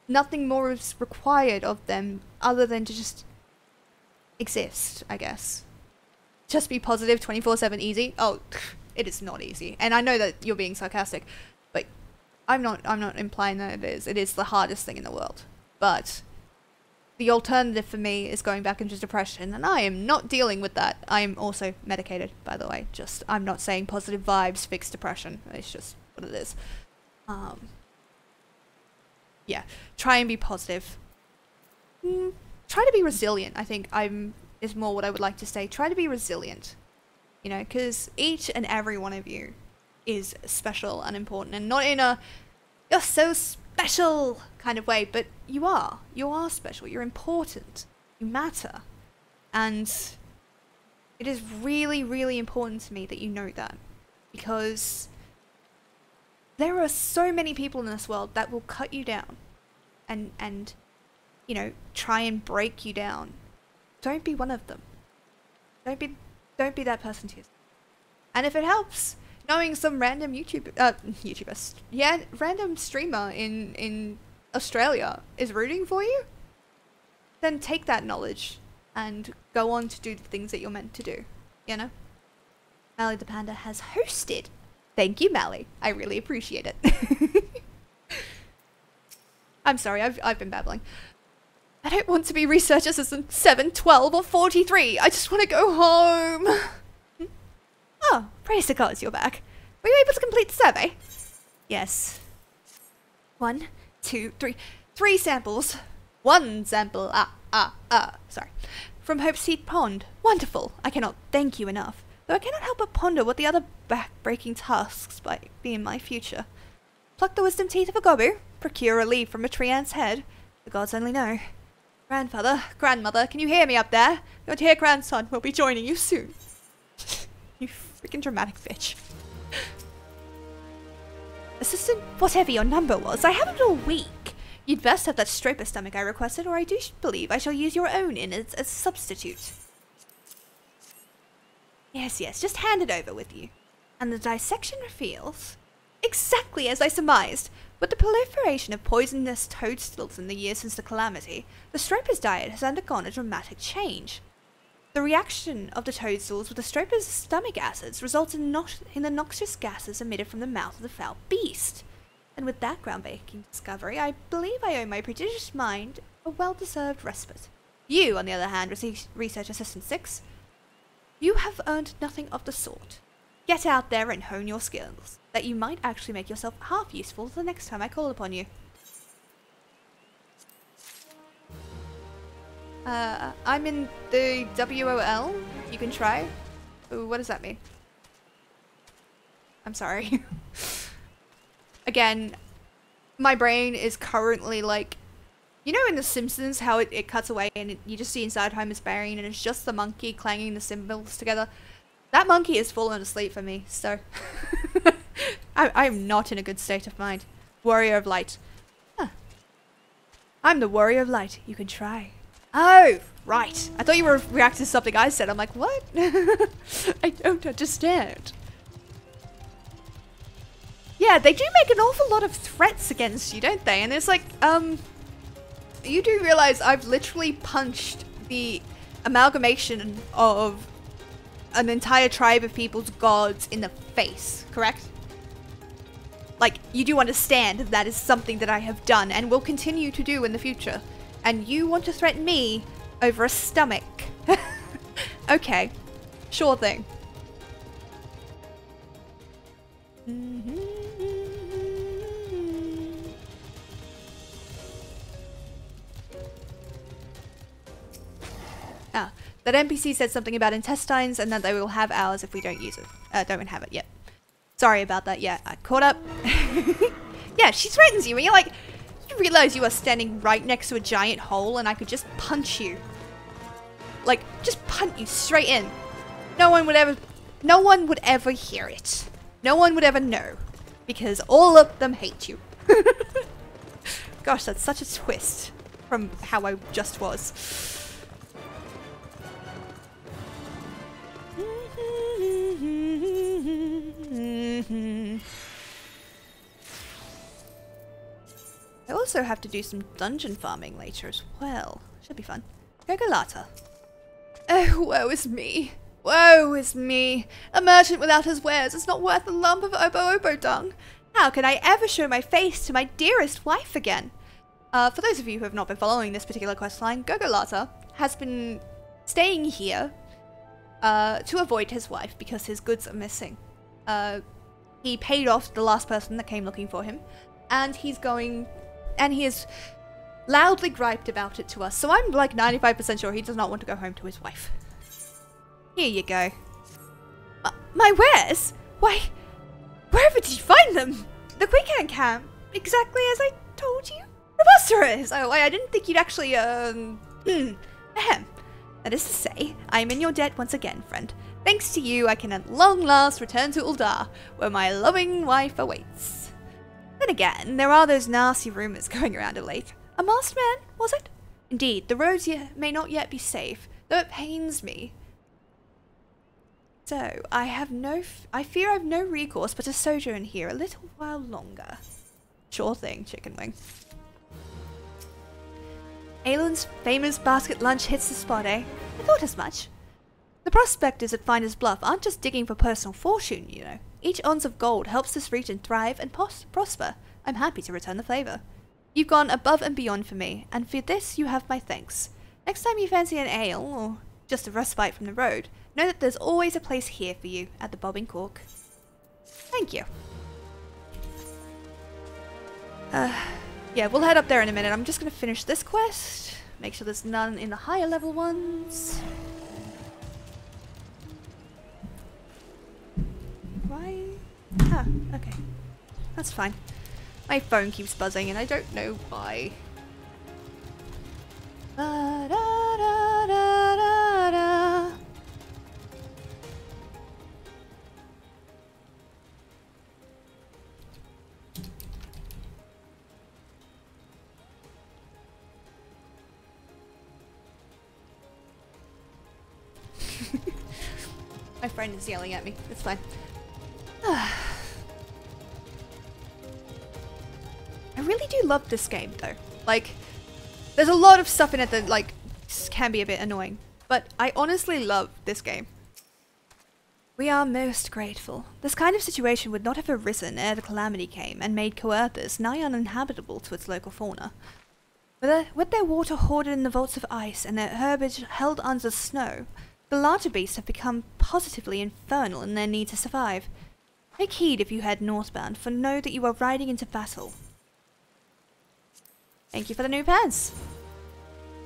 nothing more is required of them other than to just exist, I guess. Just be positive 24/7 easy. Oh, it is not easy. And I know that you're being sarcastic, but I'm not implying that it is. It is the hardest thing in the world. But the alternative for me is going back into depression, and I am not dealing with that. I am also medicated, by the way. Just, I'm not saying positive vibes fix depression. It's just what it is. Yeah, try and be positive. Try to be resilient, I think is more what I would like to say. Try to be resilient. You know, because each and every one of you is special and important, and not in a you're so special kind of way, but you are special, you're important, you matter, and it is really, really important to me that you know that, because there are so many people in this world that will cut you down and you know, try and break you down. Don't be one of them. Don't be that person to yourself. And if it helps, knowing some random random streamer in Australia is rooting for you, then take that knowledge and go on to do the things that you're meant to do, you know? Mally the Panda has hosted. Thank you, Mally. I really appreciate it. I'm sorry, I've been babbling. I don't want to be research assistant 7, 12, or 43. I just want to go home. Oh, praise the gods, you're back. Were you able to complete the survey? Yes. 1, 2, 3. 3 samples. 1 sample. Sorry. From Hopeseed Pond. Wonderful. I cannot thank you enough. Though I cannot help but ponder what the other back-breaking tasks might be in my future. Pluck the wisdom teeth of a gobu. Procure a leaf from a tree ant's head. The gods only know. Grandmother, can you hear me up there? Your dear grandson will be joining you soon. You freaking dramatic bitch. Assistant, whatever your number was, I haven't all week. You'd best have that stroper stomach I requested, or I do believe I shall use your own in as a substitute. Yes, just hand it over with you. And the dissection reveals, exactly as I surmised, with the proliferation of poisonous toadstools in the years since the calamity, the stroper's diet has undergone a dramatic change. The reaction of the toadstools with the stroper's stomach acids results in the noxious gases emitted from the mouth of the foul beast. And with that groundbreaking discovery, I believe I owe my prodigious mind a well-deserved respite. You, on the other hand, Research Assistant 6, you have earned nothing of the sort. Get out there and hone your skills, that you might actually make yourself half useful the next time I call upon you. I'm in the WOL. You can try. Ooh, what does that mean? I'm sorry. Again, my brain is currently like, you know in The Simpsons how it cuts away and you just see inside Homer's brain and it's just the monkey clanging the cymbals together? That monkey has fallen asleep for me, so I'm not in a good state of mind. Warrior of Light. Huh. I'm the Warrior of Light. You can try. Oh, right. I thought you were reacting to something I said. I'm like, what? I don't understand. Yeah, they do make an awful lot of threats against you, don't they? And it's like, you do realize I've literally punched the amalgamation of an entire tribe of people's gods in the face, correct? Like, you do understand that is something that I have done and will continue to do in the future. And you want to threaten me over a stomach. Okay, sure thing. Ah, that NPC said something about intestines and that they will have ours if we don't use it. Don't have it yet. Sorry about that. Yeah, I caught up. Yeah, she threatens you and you're like, you realize you are standing right next to a giant hole and I could just punch you. Like, just punch you straight in. No one would ever hear it. No one would ever know. Because all of them hate you. Gosh, that's such a twist from how I just was. I also have to do some dungeon farming later as well. Should be fun. Gogolata. Oh, woe is me. Woe is me. A merchant without his wares is not worth a lump of obo-obo dung. How can I ever show my face to my dearest wife again? For those of you who have not been following this particular questline, Gogolata has been staying here to avoid his wife because his goods are missing. He paid off the last person that came looking for him, and he has loudly griped about it to us, so I'm like 95% sure he does not want to go home to his wife. Here you go. My wares? Why, wherever did you find them? The quick hand camp, exactly as I told you? Preposterous! Oh, I didn't think you'd actually, ahem. That is to say, I am in your debt once again, friend. Thanks to you, I can at long last return to Uldar, where my loving wife awaits. Then again, there are those nasty rumours going around of late. A masked man, was it? Indeed, the roads may not yet be safe, though it pains me. So, I fear I have no recourse but to sojourn here a little while longer. Sure thing, chicken wing. Aelin's famous basket lunch hits the spot, eh? I thought as much. The prospectors at Finder's Bluff aren't just digging for personal fortune, you know. Each ounce of gold helps this region thrive and prosper. I'm happy to return the favour. You've gone above and beyond for me, and for this you have my thanks. Next time you fancy an ale, or just a respite from the road, know that there's always a place here for you at the Bobbing Cork. Thank you. Yeah, we'll head up there in a minute. I'm just going to finish this quest. Make sure there's none in the higher level ones. Why? Ah, okay. That's fine. My phone keeps buzzing and I don't know why. Da, da, da, da, da, da. My friend is yelling at me. It's fine. I really do love this game though. Like, there's a lot of stuff in it that like can be a bit annoying, but I honestly love this game. We are most grateful. This kind of situation would not have arisen ere the calamity came and made Coerthas nigh uninhabitable to its local fauna. With their water hoarded in the vaults of ice and their herbage held under snow, the larger beasts have become positively infernal in their need to survive. Take heed if you head northbound, for know that you are riding into battle. Thank you for the new pants.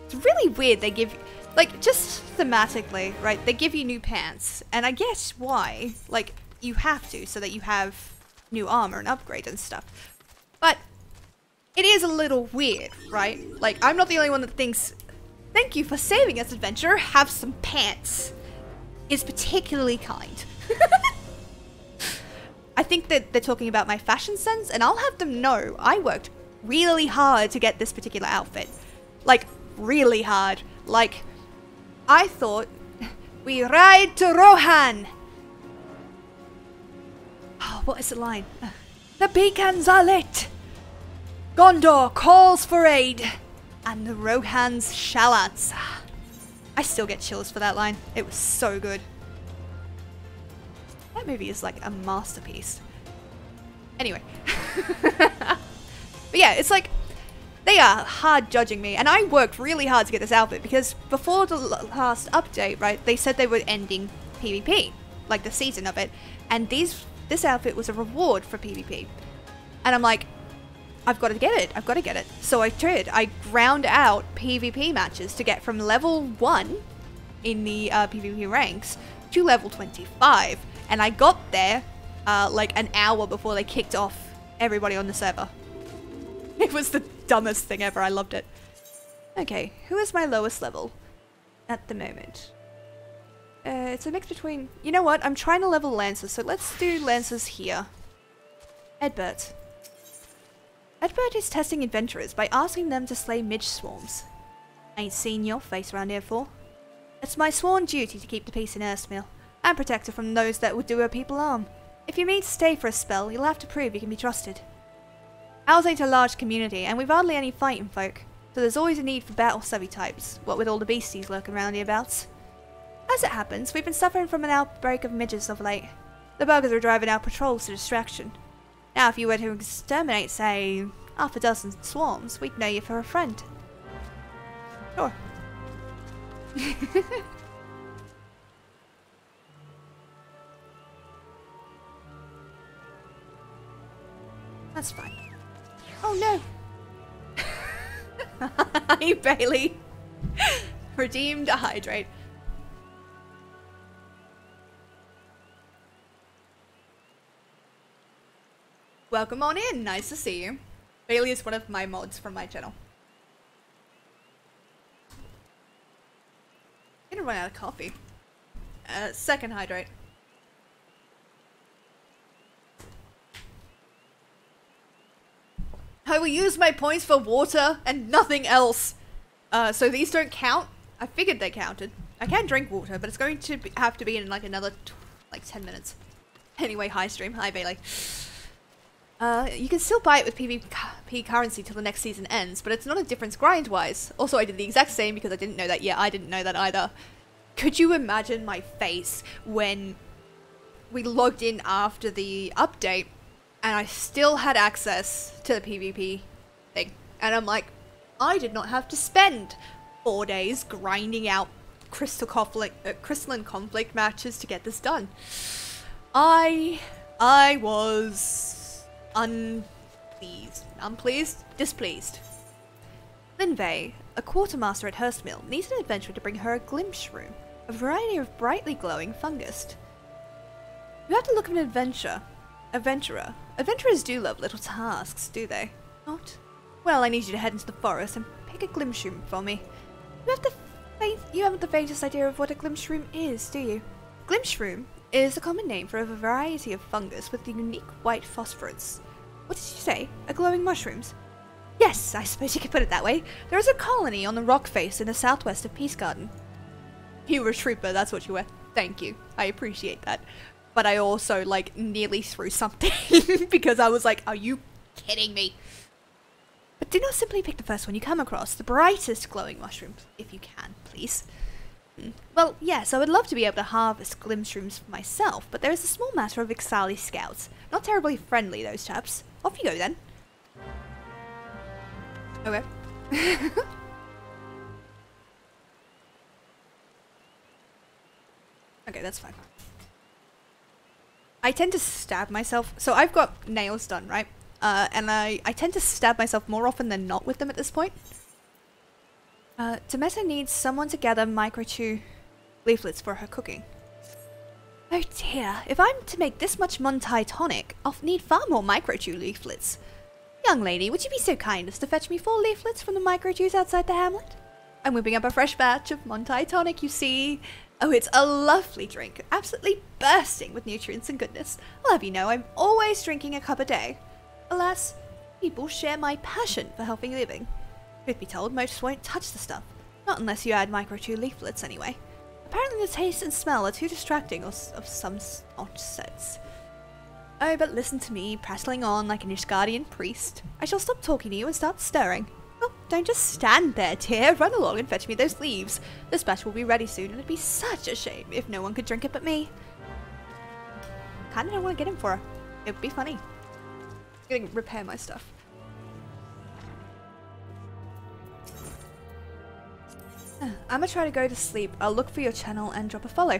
It's really weird they give, like, just thematically, right, they give you new pants, and I guess why, like, you have to, so that you have new armor and upgrade and stuff. But it is a little weird, right? Like, I'm not the only one that thinks, thank you for saving us, adventurer, have some pants. Is particularly kind. I think that they're talking about my fashion sense, and I'll have them know I worked really hard to get this particular outfit. Like, really hard. Like, I thought, we ride to Rohan! Oh, what is the line? The beacons are lit! Gondor calls for aid! And the Rohans shall answer. I still get chills for that line. It was so good. That movie is like a masterpiece. Anyway. But yeah, it's like, they are hard judging me, and I worked really hard to get this outfit, because before the last update, right, they said they were ending PvP, like the season of it, and this outfit was a reward for PvP. And I'm like, I've got to get it, I've got to get it. So I did. I ground out PvP matches to get from level 1 in the PvP ranks to level 25, and I got there like an hour before they kicked off everybody on the server. It was the dumbest thing ever. I loved it. Okay, who is my lowest level at the moment? It's a mix between... You know what? I'm trying to level Lancers, so let's do Lancers here. Edbert. Edbert is testing adventurers by asking them to slay midge swarms. Ain't seen your face around here for. It's my sworn duty to keep the peace in Earthmill, and protect her from those that would do her people harm. If you mean to stay for a spell, you'll have to prove you can be trusted. Ours ain't a large community, and we've hardly any fighting folk, so there's always a need for battle-savvy types, what with all the beasties lurking around hereabouts. As it happens, we've been suffering from an outbreak of midges of late. The buggers are driving out patrols to distraction. Now if you were to exterminate, say, half a dozen swarms, we'd know you for a friend. Sure. That's fine. Oh no! Hi, Bailey. Redeemed a hydrate. Welcome on in. Nice to see you. Bailey is one of my mods from my channel. I'm gonna run out of coffee. Second hydrate. I will use my points for water and nothing else. So these don't count. I figured they counted. I can drink water, but it's going to have to be in like another like 10 minutes. Anyway, hi stream. Hi Bailey. You can still buy it with PvP currency till the next season ends, but it's not a difference grind-wise. Also, I did the exact same because I didn't know that. Yeah, I didn't know that either. Could you imagine my face when we logged in after the update and I still had access to the PvP thing? And I'm like, I did not have to spend 4 days grinding out crystalline conflict matches to get this done. I was displeased. Linvey, a quartermaster at Hurstmill, needs an adventurer to bring her a glimpse-shroom, a variety of brightly glowing fungus. You have to look at an adventurer. Adventurers do love little tasks, do they? Not? Well, I need you to head into the forest and pick a glimpse-shroom for me. You haven't the faintest idea of what a glimpse-shroom is, do you? Glimpse-shroom is a common name for a variety of fungus with the unique white phosphorus. What did you say? A glowing mushrooms? Yes, I suppose you could put it that way. There is a colony on the rock face in the southwest of Peace Garden. You were a trooper, that's what you were. Thank you. I appreciate that. But I also, like, nearly threw something because I was like, are you kidding me? But do not simply pick the first one you come across, the brightest glowing mushrooms, if you can, please. Well, yes, I would love to be able to harvest glimpse-shrooms for myself, but there is a small matter of Ixali scouts. Not terribly friendly, those chaps. Off you go, then. Okay. Okay, that's fine. I tend to stab myself. So I've got nails done, right? And I tend to stab myself more often than not with them at this point. Demeta needs someone to gather microchew leaflets for her cooking. Oh dear, if I'm to make this much Montai tonic, I'll need far more microchew leaflets. Young lady, would you be so kind as to fetch me 4 leaflets from the microchews outside the hamlet? I'm whipping up a fresh batch of Montai tonic, you see. Oh, it's a lovely drink, absolutely bursting with nutrients and goodness. I'll have you know I'm always drinking a cup a day. Alas, people share my passion for healthy living. Truth be told, most won't touch the stuff. Not unless you add microchew leaflets anyway. Apparently the taste and smell are too distracting of some odd sets. Oh, but listen to me, prattling on like an Ishgardian priest. I shall stop talking to you and start stirring. Oh, don't just stand there, dear. Run along and fetch me those leaves. This batch will be ready soon, and it'd be such a shame if no one could drink it but me. Kinda don't want to get him for her. It would be funny. I'm gonna repair my stuff. I'm gonna try to go to sleep. I'll look for your channel and drop a follow.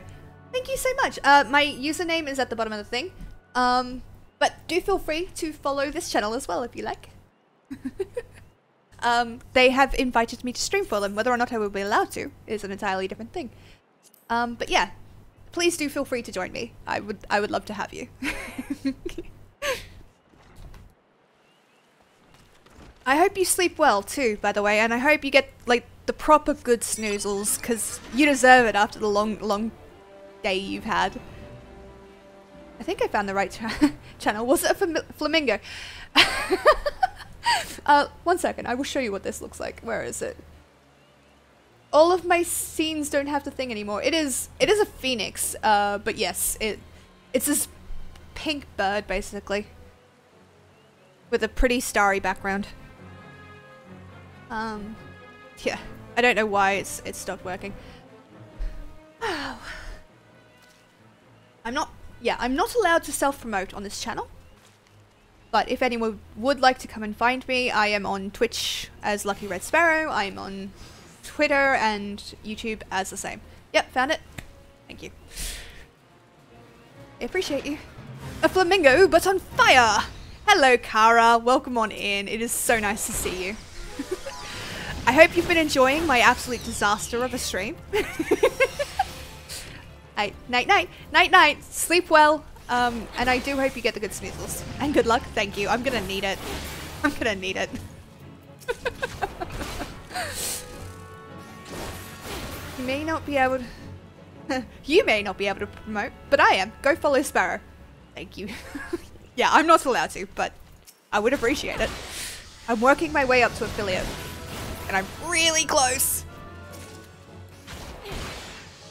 Thank you so much. My username is at the bottom of the thing. But do feel free to follow this channel as well if you like. They have invited me to stream for them. Whether or not I will be allowed to is an entirely different thing. But yeah, please do feel free to join me. I would love to have you. I hope you sleep well too, by the way, and I hope you get like the proper good snoozles, because you deserve it after the long day you've had. I think I found the right channel. Was it a flamingo? 1 second, I will show you what this looks like. Where is it? All of my scenes don't have the thing anymore. It is a phoenix, but yes, it's this pink bird basically, with a pretty starry background. Yeah, I don't know why it's stopped working. Oh. I'm not allowed to self-promote on this channel. But if anyone would like to come and find me, I am on Twitch as Lucky Red Sparrow. I'm on Twitter and YouTube as the same. Yep, found it. Thank you. I appreciate you. A flamingo, but on fire! Hello, Kara. Welcome on in. It is so nice to see you. I hope you've been enjoying my absolute disaster of a stream. Night. Sleep well. And I do hope you get the good snoozles. And good luck. Thank you. I'm gonna need it. I'm gonna need it. You may not be able to... You may not be able to promote, but I am. Go follow Sparrow. Thank you. Yeah, I'm not allowed to, but I would appreciate it. I'm working my way up to affiliate. And I'm really close.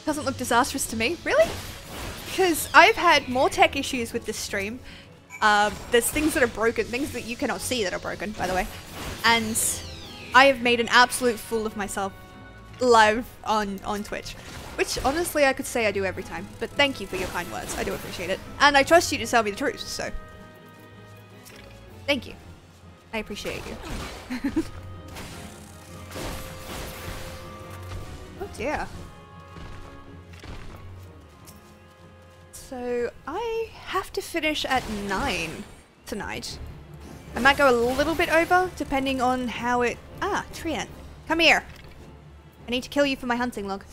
Doesn't look disastrous to me. Really? because I've had more tech issues with this stream. There's things that are broken, things that you cannot see that are broken, by the way. And I have made an absolute fool of myself live on Twitch. Which, honestly, I could say I do every time. But thank you for your kind words. I do appreciate it. And I trust you to tell me the truth, so... Thank you. I appreciate you. Oh dear. So, I have to finish at 9 tonight. I might go a little bit over, depending on how it... Ah, Trian. Come here. I need to kill you for my hunting log.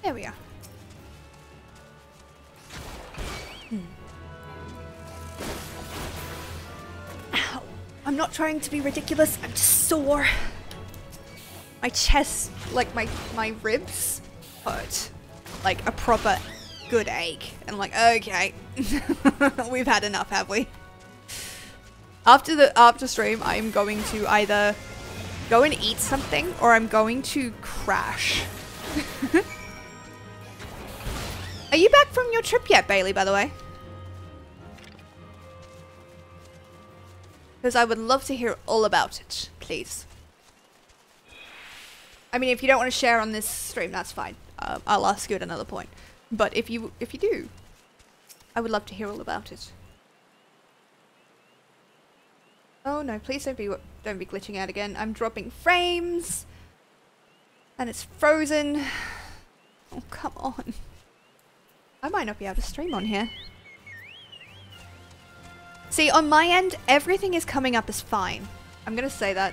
There we are. Ow. I'm not trying to be ridiculous, I'm just sore. My chest, like my ribs hurt. Like a proper good ache. And I'm like, okay. We've had enough, have we? After stream, I'm going to either go and eat something or I'm going to crash. Are you back from your trip yet, Bailey, by the way? Because I would love to hear all about it, please. I mean, if you don't want to share on this stream, that's fine. I'll ask you at another point. But if you do, I would love to hear all about it. Oh no, please don't be glitching out again. I'm dropping frames. And it's frozen. Oh, come on. I might not be able to stream on here. See, on my end, everything is coming up as fine. I'm gonna say that.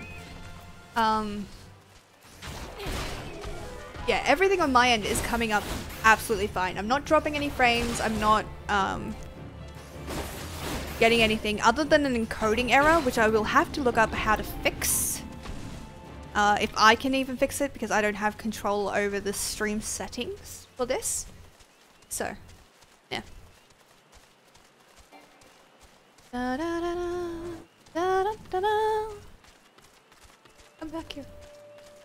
Yeah, everything on my end is coming up absolutely fine. I'm not dropping any frames. I'm not getting anything other than an encoding error, which I will have to look up how to fix. If I can even fix it, because I don't have control over the stream settings for this. So, yeah. Da, da, da, da, da, da, da. I'm back here.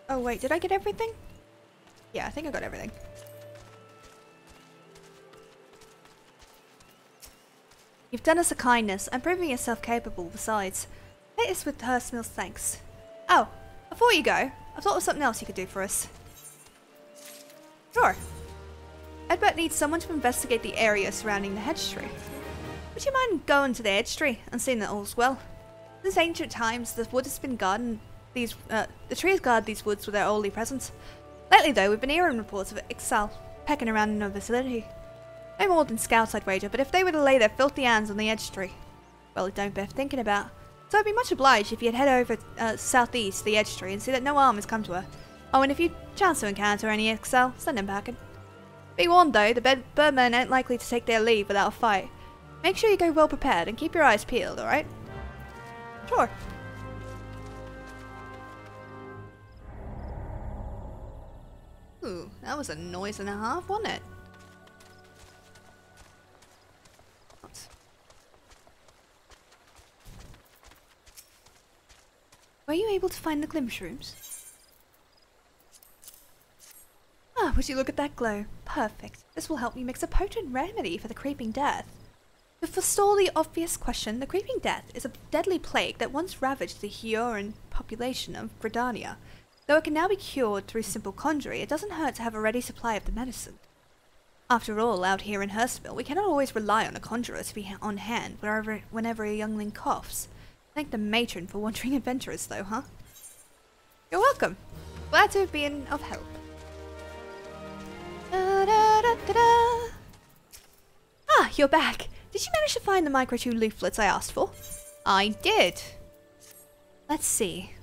Oh wait, did I get everything? Yeah, I think I got everything. You've done us a kindness and proving yourself capable besides. That is with Hurstmill's thanks. Oh, before you go, I thought of something else you could do for us. Sure. Edbert needs someone to investigate the area surrounding the hedge tree. Would you mind going to the hedge tree and seeing that all's well? Since ancient times, the wood has been guarded. The trees guard these woods with their holy presence. Lately, though, we've been hearing reports of Ixal pecking around in our vicinity. No more than scouts, I'd wager, but if they were to lay their filthy hands on the edge tree, well, it don't bear thinking about. So I'd be much obliged if you'd head over southeast to the edge tree and see that no harm has come to her. Oh, and if you chance to encounter any Ixal, send them packing. Be warned, though, the birdmen ain't likely to take their leave without a fight. Make sure you go well prepared and keep your eyes peeled, alright? Sure. Ooh, that was a noise and a half, wasn't it? What? Were you able to find the Glimshrooms? Ah, would you look at that glow? Perfect. This will help me mix a potent remedy for the creeping death. To forestall the obvious question, the creeping death is a deadly plague that once ravaged the Hyoran population of Gridania. Though it can now be cured through simple conjuring, it doesn't hurt to have a ready supply of the medicine. After all, out here in Hurstmill, we cannot always rely on a conjurer to be on hand whenever a youngling coughs. Thank the matron for wandering adventurers, though, huh? You're welcome. Glad to have been of help. Da, da, da, da, da. Ah, you're back. Did you manage to find the Micro 2 leaflets I asked for? I did. Let's see.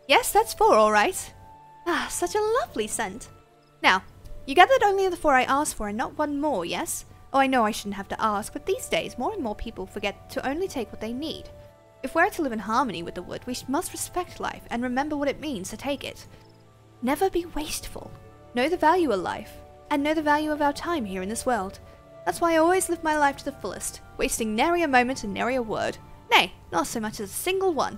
Yes, that's 4, all right. Ah, such a lovely scent. Now, you gathered only the 4 I asked for and not one more, yes? Oh, I know I shouldn't have to ask, but these days more and more people forget to only take what they need. If we're to live in harmony with the wood, we must respect life and remember what it means to take it. Never be wasteful. Know the value of life, and know the value of our time here in this world. That's why I always live my life to the fullest, wasting nary a moment and nary a word. Nay, not so much as a single one.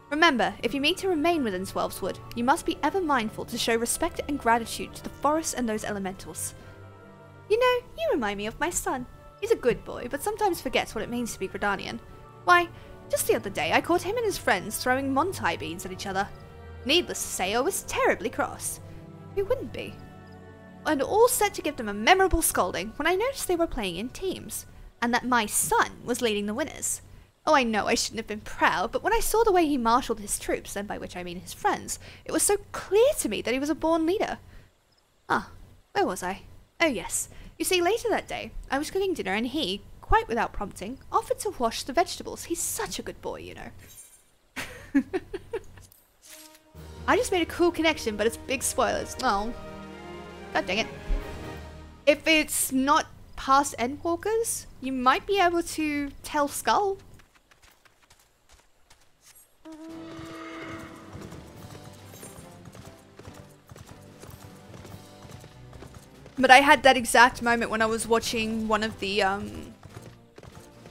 Remember, if you mean to remain within Swelveswood, you must be ever mindful to show respect and gratitude to the forest and those elementals. You know, you remind me of my son. He's a good boy, but sometimes forgets what it means to be Gridanian. Why, just the other day I caught him and his friends throwing Montai beans at each other. Needless to say, I was terribly cross. Who wouldn't be? And all set to give them a memorable scolding when I noticed they were playing in teams, and that my son was leading the winners. Oh, I know I shouldn't have been proud, but when I saw the way he marshalled his troops, and by which I mean his friends, it was so clear to me that he was a born leader. Ah, where was I? Oh yes, you see, later that day, I was cooking dinner and he, quite without prompting, offered to wash the vegetables. He's such a good boy, you know. I just made a cool connection, but it's big spoilers. Oh, god dang it. If it's not past Endwalkers, you might be able to tell Skull. But I had that exact moment when I was watching one of the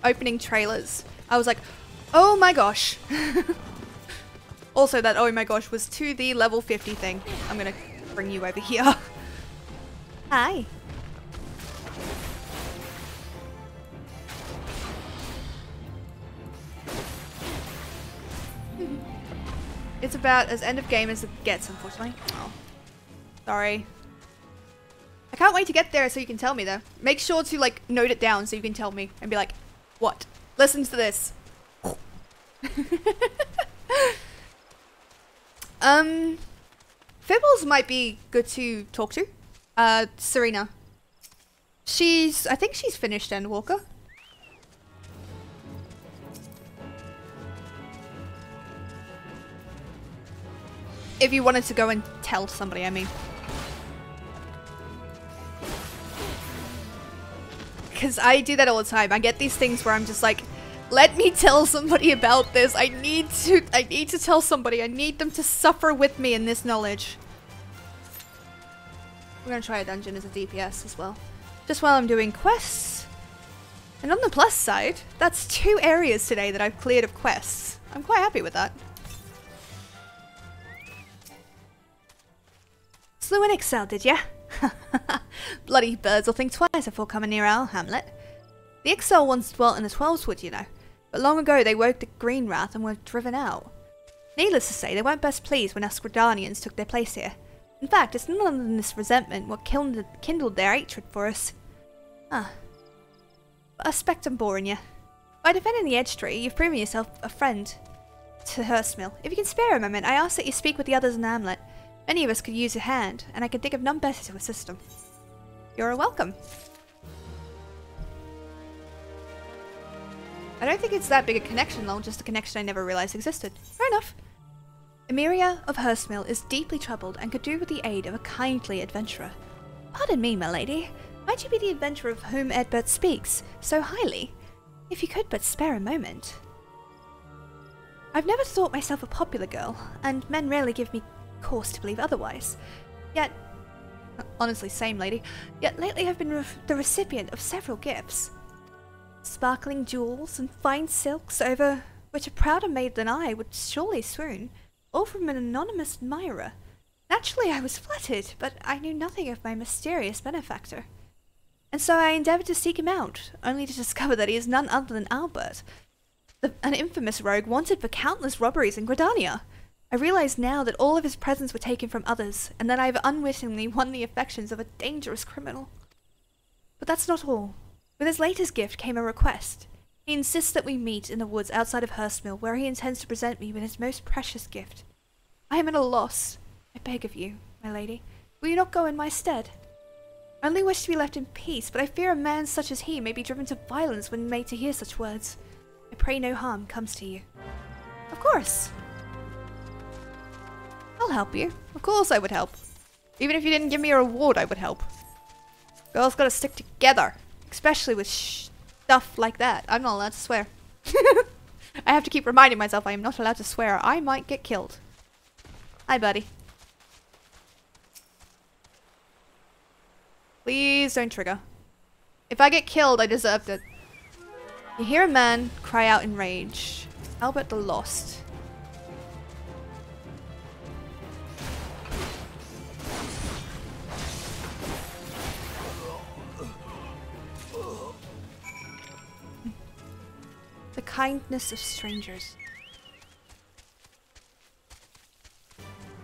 opening trailers. I was like, oh my gosh. Also, that oh my gosh was to the level 50 thing. I'm gonna bring you over here. Hi. It's about as end of game as it gets, unfortunately. Oh, sorry. I can't wait to get there so you can tell me though. Make sure to like note it down so you can tell me and be like, what? Listen to this. Fibbles might be good to talk to. Serena. I think she's finished Endwalker. If you wanted to go and tell somebody, I mean. Because I do that all the time. I get these things where I'm just like, let me tell somebody about this. I need to tell somebody. I need them to suffer with me in this knowledge. We're gonna try a dungeon as a DPS as well. Just while I'm doing quests. And on the plus side, that's 2 areas today that I've cleared of quests. I'm quite happy with that. Slew an Excel, did ya? Bloody birds will think twice before coming near our hamlet. The Excel once dwelt in the Twelveswood, you know, but long ago they woke the Greenwrath and were driven out. Needless to say, they weren't best pleased when us Gridanians took their place here. In fact, it's none other than this resentment what kindled their hatred for us. Ah. But I suspect I'm boring you. By defending the Edge Tree, you've proven yourself a friend to Hurstmill. If you can spare a moment, I ask that you speak with the others in the hamlet. Many of us could use a hand, and I can think of none better to assist them. You're welcome. I don't think it's that big a connection though, just a connection I never realized existed. Fair enough. Emiria of Hurstmill is deeply troubled and could do with the aid of a kindly adventurer. Pardon me, my lady. Might you be the adventurer of whom Edbert speaks so highly? If you could but spare a moment. I've never thought myself a popular girl, and men rarely give me cause to believe otherwise. Yet, honestly, same lady, yet lately I've been the recipient of several gifts. Sparkling jewels and fine silks over which a prouder maid than I would surely swoon, all from an anonymous admirer. Naturally I was flattered, but I knew nothing of my mysterious benefactor. And so I endeavoured to seek him out, only to discover that he is none other than Albert, an infamous rogue wanted for countless robberies in Gridania. I realize now that all of his presents were taken from others, and that I have unwittingly won the affections of a dangerous criminal. But that's not all. With his latest gift came a request. He insists that we meet in the woods outside of Hurstmill, where he intends to present me with his most precious gift. I am at a loss. I beg of you, my lady, will you not go in my stead? I only wish to be left in peace, but I fear a man such as he may be driven to violence when made to hear such words. I pray no harm comes to you. Of course. I'll help you. Of course I would help. Even if you didn't give me a reward, I would help. Girls gotta stick together. Especially with stuff like that. I'm not allowed to swear. I have to keep reminding myself I am not allowed to swear. I might get killed. Hi, buddy. Please don't trigger. If I get killed, I deserved it. You hear a man cry out in rage. Albert the Lost. The kindness of strangers.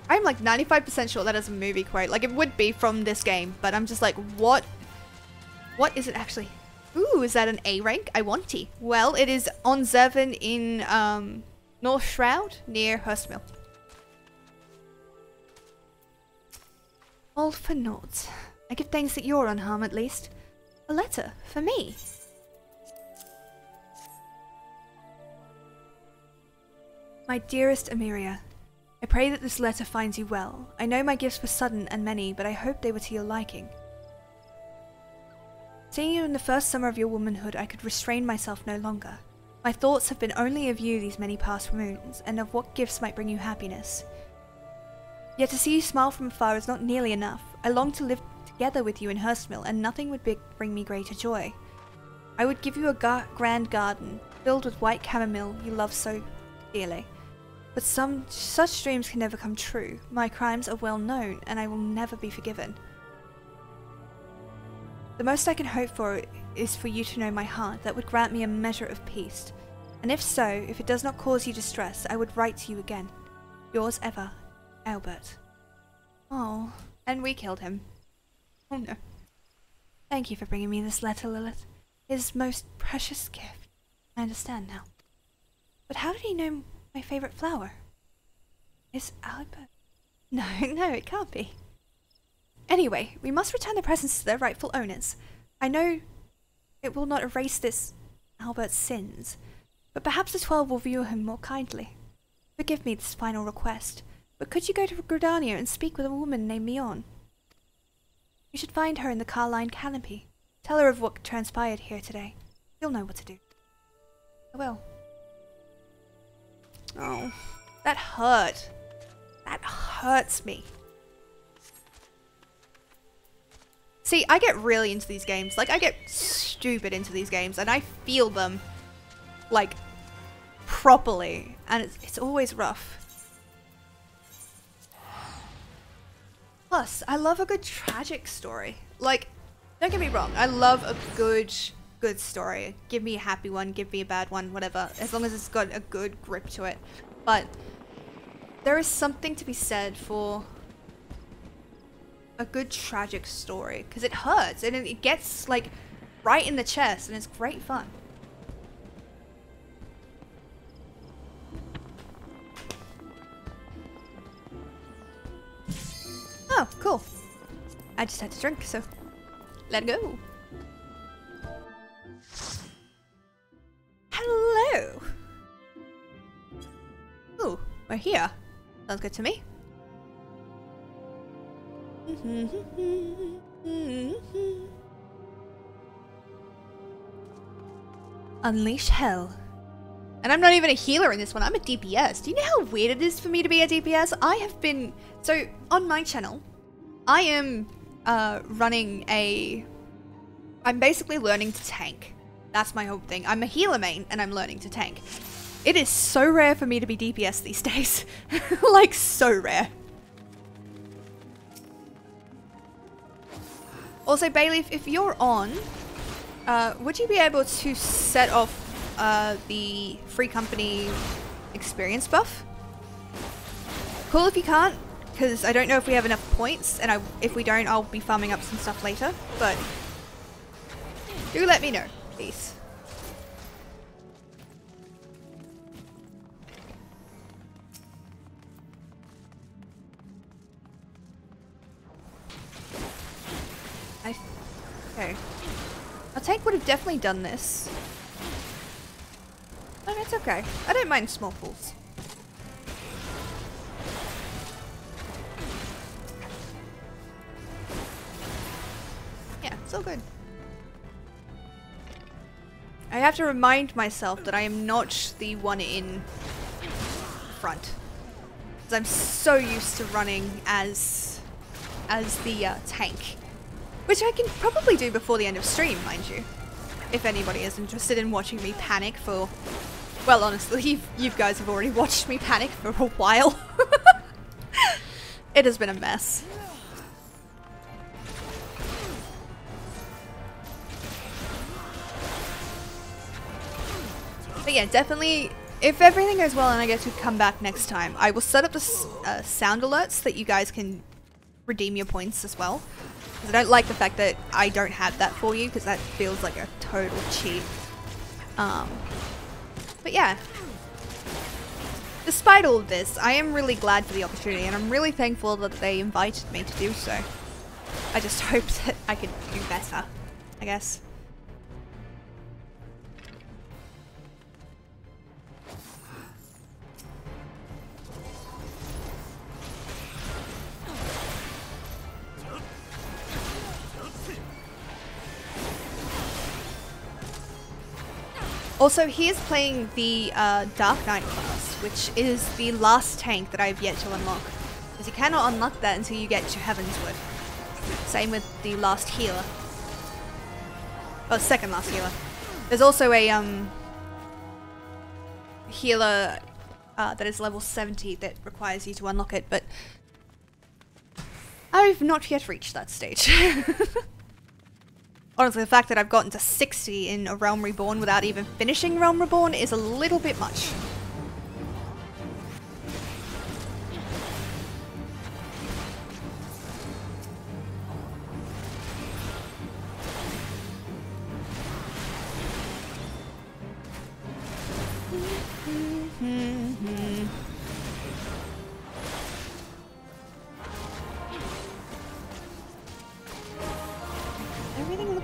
I'm like 95% sure that is a movie quote. Like it would be from this game, but I'm just like, what is it actually? Ooh, is that an A rank? I want tea. Well, it is on Zevin in North Shroud near Hurstmill. All for naught. I give thanks that you're unharmed at least. A letter for me. My dearest Emiria, I pray that this letter finds you well. I know my gifts were sudden and many, but I hope they were to your liking. Seeing you in the first summer of your womanhood, I could restrain myself no longer. My thoughts have been only of you these many past moons, and of what gifts might bring you happiness. Yet to see you smile from afar is not nearly enough. I long to live together with you in Hurstmill, and nothing would bring me greater joy. I would give you a grand garden, filled with white chamomile you love so dearly. But such dreams can never come true. My crimes are well known, and I will never be forgiven. The most I can hope for is for you to know my heart. That would grant me a measure of peace. And if so, if it does not cause you distress, I would write to you again. Yours ever, Albert. Oh, and we killed him. Oh no. Thank you for bringing me this letter, Lilith. His most precious gift. I understand now. But how did he know my favourite flower? Is Albert... No, it can't be. Anyway, we must return the presents to their rightful owners. I know it will not erase this Albert's sins, but perhaps the 12 will view him more kindly. Forgive me this final request, but could you go to Gridania and speak with a woman named Mion? You should find her in the Carline Canopy. Tell her of what transpired here today. You'll know what to do. I will. Oh, that hurt. That hurts me. See, I get really into these games. Like, I get stupid into these games, and I feel them, like, properly. And it's always rough. Plus, I love a good tragic story. Like, don't get me wrong, I love a good story. Give me a happy one, give me a bad one, whatever. As long as it's got a good grip to it. But there is something to be said for a good tragic story, because it hurts and it gets like right in the chest and it's great fun. Oh, cool. I just had to drink, so let go. Hello. Ooh, we're here. Sounds good to me. Unleash hell. And I'm not even a healer in this one, I'm a DPS. Do you know how weird it is for me to be a DPS? I have been... So, on my channel, I am running a... I'm basically learning to tank. That's my whole thing. I'm a healer main, and I'm learning to tank. It is so rare for me to be DPS these days. Like, so rare. Also, Bailey, if you're on, would you be able to set off the free company experience buff? Cool if you can't, because I don't know if we have enough points, and if we don't, I'll be farming up some stuff later, but do let me know, please. Okay. Our tank would have definitely done this. But it's okay. I don't mind small pools. Yeah, it's all good. I have to remind myself that I am not the one in front. Because I'm so used to running as the tank. Which I can probably do before the end of stream, mind you. If anybody is interested in watching me panic for... Well, honestly, you guys have already watched me panic for a while. It has been a mess. But yeah, definitely, if everything goes well and I get to come back next time, I will set up the sound alerts that you guys can redeem your points as well. Because I don't like the fact that I don't have that for you, because that feels like a total cheat. But yeah. Despite all of this, I am really glad for the opportunity, and I'm really thankful that they invited me to do so. I just hope that I could do better, I guess. Also, he is playing the Dark Knight class, which is the last tank that I have yet to unlock. Because you cannot unlock that until you get to Heavenswood. Same with the last healer. Oh, second last healer. There's also a healer that is level 70 that requires you to unlock it, but I've not yet reached that stage. Honestly, the fact that I've gotten to 60 in a Realm Reborn without even finishing Realm Reborn is a little bit much.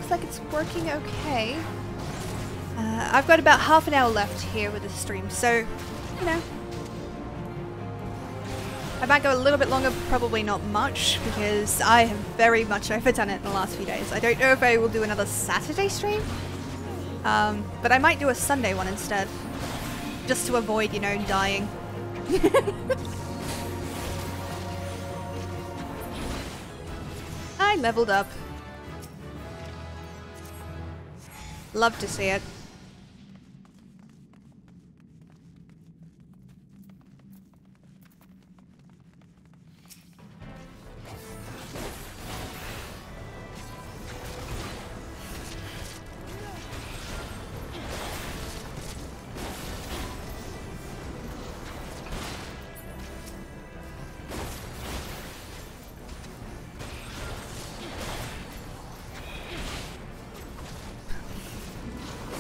Like it's working okay. I've got about half an hour left here with the stream, so, you know. I might go a little bit longer, probably not much, because I have very much overdone it in the last few days. I don't know if I will do another Saturday stream, but I might do a Sunday one instead, just to avoid, you know, dying. I leveled up. Love to see it.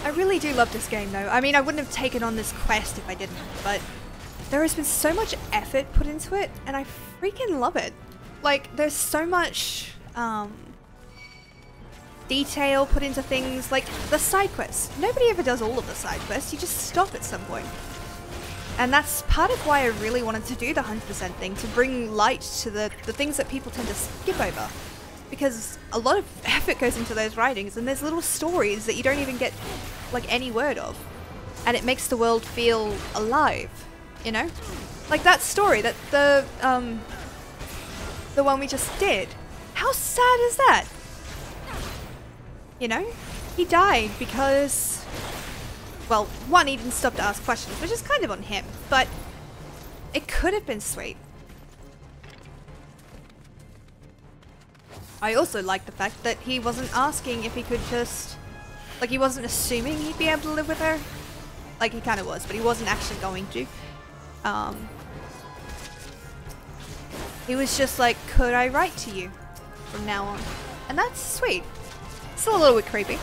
I really do love this game though. I mean, I wouldn't have taken on this quest if I didn't, but there has been so much effort put into it, and I freaking love it. Like, there's so much detail put into things, like the side quests. Nobody ever does all of the side quests, you just stop at some point. And that's part of why I really wanted to do the 100% thing, to bring light to the things that people tend to skip over. Because a lot of effort goes into those writings, and there's little stories that you don't even get like any word of, and it makes the world feel alive, you know? Like that story, that the one we just did. How sad is that? You know? He died because, well, one, he didn't stop to ask questions, which is kind of on him, but it could have been sweet. I also like the fact that he wasn't asking if he could just... Like, he wasn't assuming he'd be able to live with her. Like, he kind of was, but he wasn't actually going to. He was just like, could I write to you from now on? And that's sweet. Still a little bit creepy.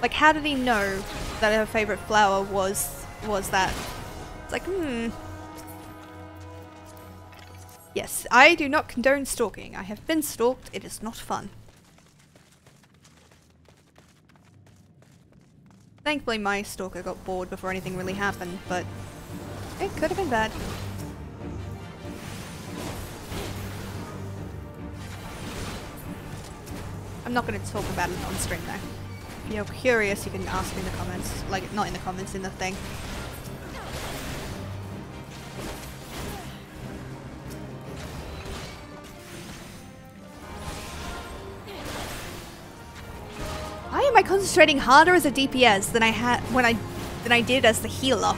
Like, how did he know that her favourite flower was that? It's like, Yes, I do not condone stalking. I have been stalked. It is not fun. Thankfully, my stalker got bored before anything really happened, but it could have been bad. I'm not going to talk about it on stream though. If you're curious, you can ask me in the comments. Like, not in the comments, in the thing. concentrating harder as a DPS than I had than I did as the healer.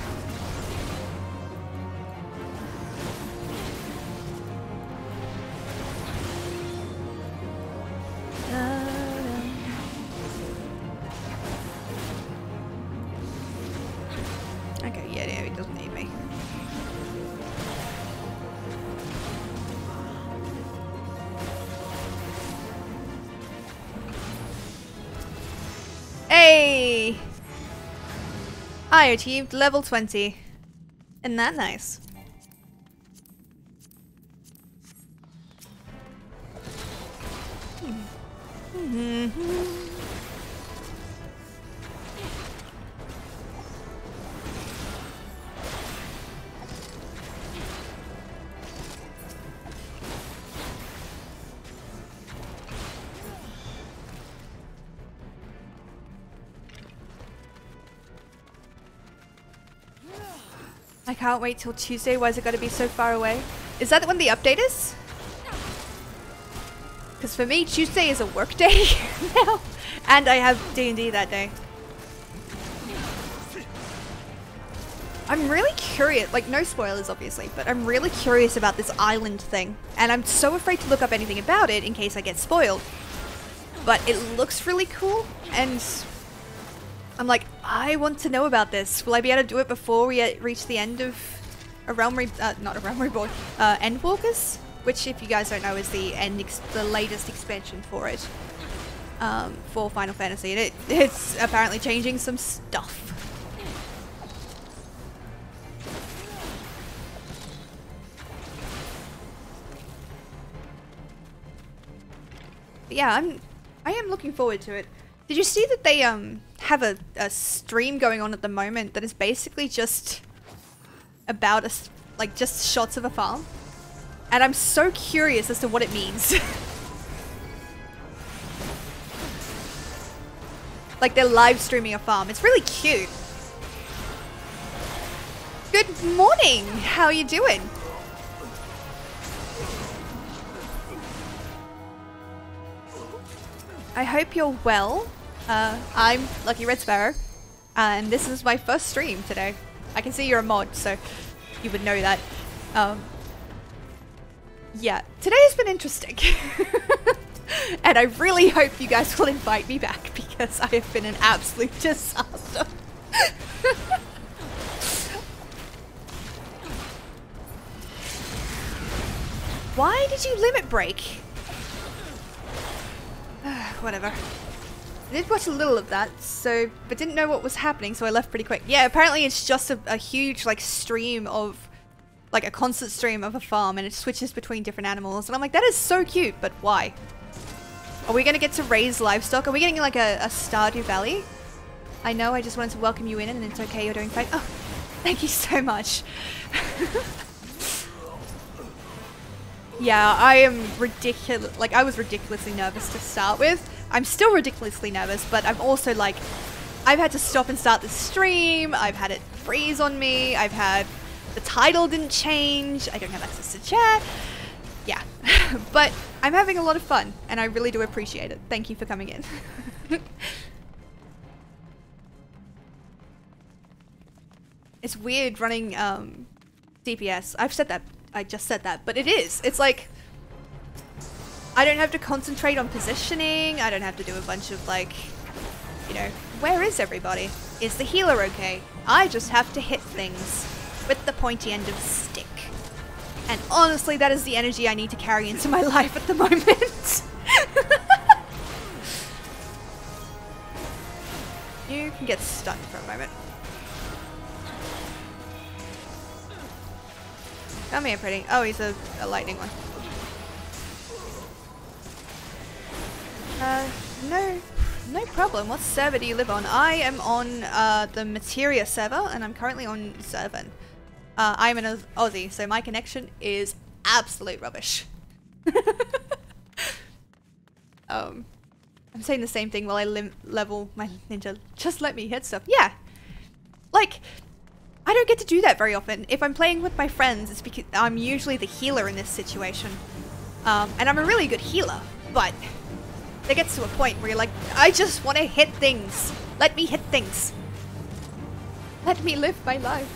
Okay, yeah, he doesn't need me. Hey! I achieved level 20. Isn't that nice? I can't wait till Tuesday. Why is it got to be so far away? Is that when the update is? Because for me, Tuesday is a work day now. And I have D&D that day. I'm really curious. Like, no spoilers, obviously. But I'm really curious about this island thing. And I'm so afraid to look up anything about it in case I get spoiled. But it looks really cool. And I'm like, I want to know about this. Will I be able to do it before we reach the end of a Realm not a Realm Reborn, Endwalkers? Which, if you guys don't know, is the the latest expansion for it, for Final Fantasy, and it's apparently changing some stuff. But yeah, I am looking forward to it. Did you see that they have a stream going on at the moment that is basically just about like just shots of a farm? And I'm so curious as to what it means. Like they're live streaming a farm. It's really cute. Good morning. How are you doing? I hope you're well. I'm Lucky Red Sparrow, and this is my first stream today. I can see you're a mod, so you would know that. Yeah, today has been interesting. And I really hope you guys will invite me back because I have been an absolute disaster. Why did you limit break? Whatever. I did watch a little of that, but didn't know what was happening, so I left pretty quick. Yeah, apparently it's just a huge like stream of, like a constant stream of a farm, and it switches between different animals, and I'm like, that is so cute, but why? Are we gonna get to raise livestock? Are we getting like a Stardew Valley? I know, I just wanted to welcome you in, and it's okay, you're doing fine. Oh, thank you so much. Yeah, I am ridiculous. Like, I was ridiculously nervous to start with. I'm still ridiculously nervous, but I'm also like, I've had to stop and start the stream. I've had it freeze on me. I've had the title didn't change. I don't have access to chat. Yeah, but I'm having a lot of fun, and I really do appreciate it. Thank you for coming in. It's weird running DPS. I've said that. I just said that, but it is. It's like, I don't have to concentrate on positioning. I don't have to do a bunch of like, you know, where is everybody? Is the healer okay? I just have to hit things with the pointy end of stick. And honestly, that is the energy I need to carry into my life at the moment. You can get stunned for a moment. Come here, pretty. Oh, he's a lightning one. No problem. What server do you live on? I am on the Materia server, and I'm currently on Zervan. I'm an Aussie, so my connection is absolute rubbish. I'm saying the same thing while I level my ninja. Just let me hit stuff. Yeah. Like, I don't get to do that very often. If I'm playing with my friends, it's because I'm usually the healer in this situation. And I'm a really good healer, but there gets to a point where you're like, I just want to hit things. Let me hit things. Let me live my life.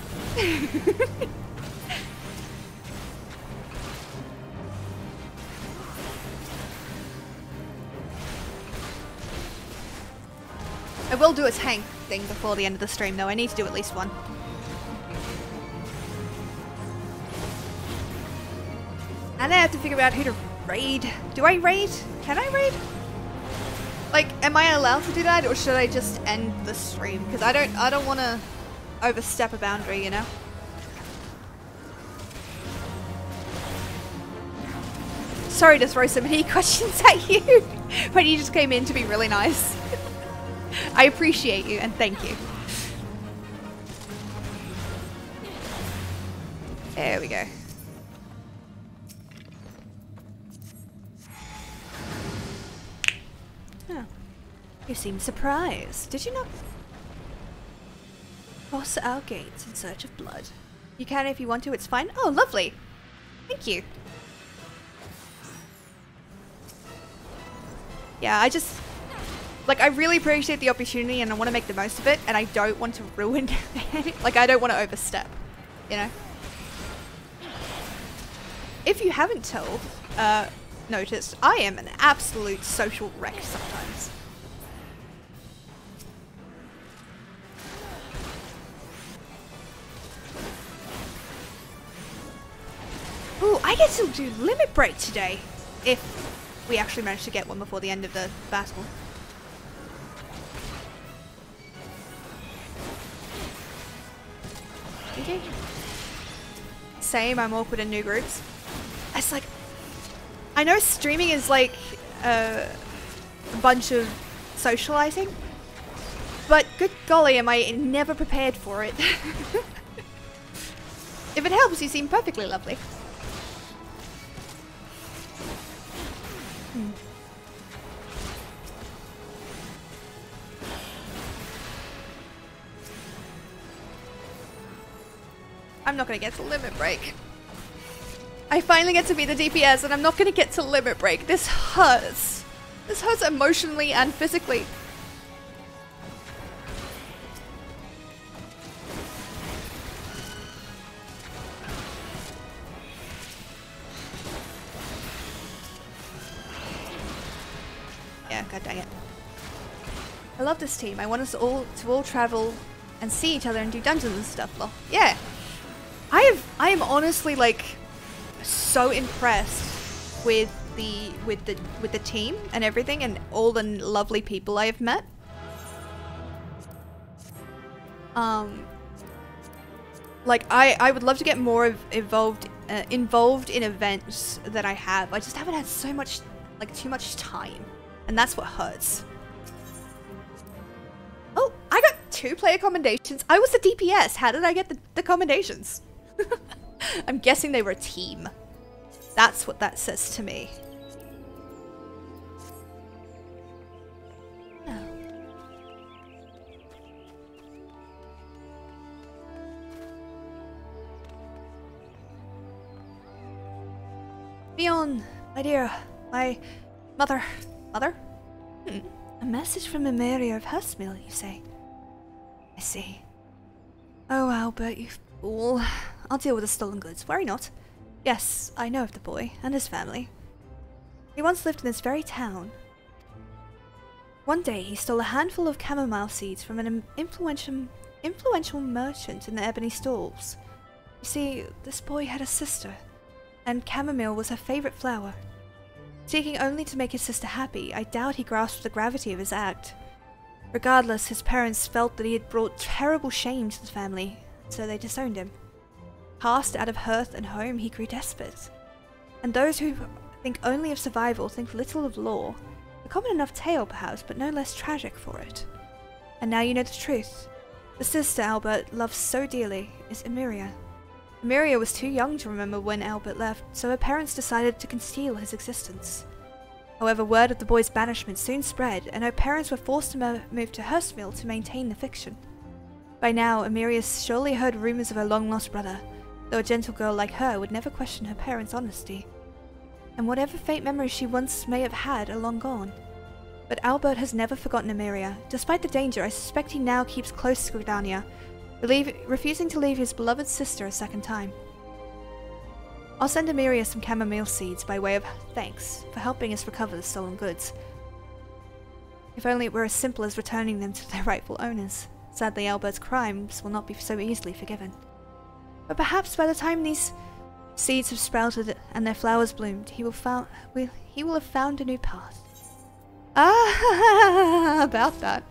I will do a tank thing before the end of the stream though. I need to do at least one. And I have to figure out who to raid. Do I raid? Can I raid? Like, am I allowed to do that, or should I just end the stream? Because I don't want to overstep a boundary, you know? Sorry to throw so many questions at you, but you just came in to be really nice. I appreciate you and thank you. There we go. Oh. You seem surprised. Did you not cross our gates in search of blood? You can if you want to, it's fine. Oh, lovely. Thank you. Yeah, I just... like, I really appreciate the opportunity and I want to make the most of it, and I don't want to ruin it. Like, I don't want to overstep, you know? If you haven't noticed, I am an absolute social wreck sometimes. Ooh, I get to do limit break today, if we actually manage to get one before the end of the battle. Okay. Same, I'm awkward in new groups. It's like, I know streaming is like a bunch of socializing, but good golly, am I never prepared for it. If it helps, you seem perfectly lovely. I'm not gonna get to limit break. I finally get to be the DPS and I'm not gonna get to limit break. This hurts. This hurts emotionally and physically. Yeah, god dang it. I love this team. I want us all to travel and see each other and do dungeons and stuff. Lol. Yeah. I am honestly like so impressed with the team and everything and all the lovely people I have met. Like I would love to get more involved in events that I have. I just haven't had so much, like too much time, and that's what hurts. Oh, I got 2 player commendations. I was the DPS. How did I get the commendations? I'm guessing they were a team. That's what that says to me. Oh. Fion, my dear, my mother. Mother? A message from Emeria of Hurstmill, you say? I see. Oh, Albert, you fool. I'll deal with the stolen goods. Worry not. Yes, I know of the boy and his family. He once lived in this very town. One day, he stole a handful of chamomile seeds from an influential merchant in the ebony stalls. You see, this boy had a sister, and chamomile was her favorite flower. Seeking only to make his sister happy, I doubt he grasped the gravity of his act. Regardless, his parents felt that he had brought terrible shame to the family, so they disowned him. Cast out of hearth and home, he grew desperate. And those who think only of survival think little of law. A common enough tale, perhaps, but no less tragic for it. And now you know the truth. The sister Albert loves so dearly is Emeria. Emeria was too young to remember when Albert left, so her parents decided to conceal his existence. However, word of the boy's banishment soon spread, and her parents were forced to move to Hurstmill to maintain the fiction. By now, Emeria surely heard rumors of her long-lost brother, though a gentle girl like her would never question her parents' honesty. And whatever faint memories she once may have had are long gone. But Albert has never forgotten Emeria. Despite the danger, I suspect he now keeps close to Gridania, refusing to leave his beloved sister a second time. I'll send Emeria some chamomile seeds by way of thanks for helping us recover the stolen goods. If only it were as simple as returning them to their rightful owners. Sadly, Albert's crimes will not be so easily forgiven. But perhaps by the time these seeds have sprouted and their flowers bloomed, he will have found a new path. Ah, about that.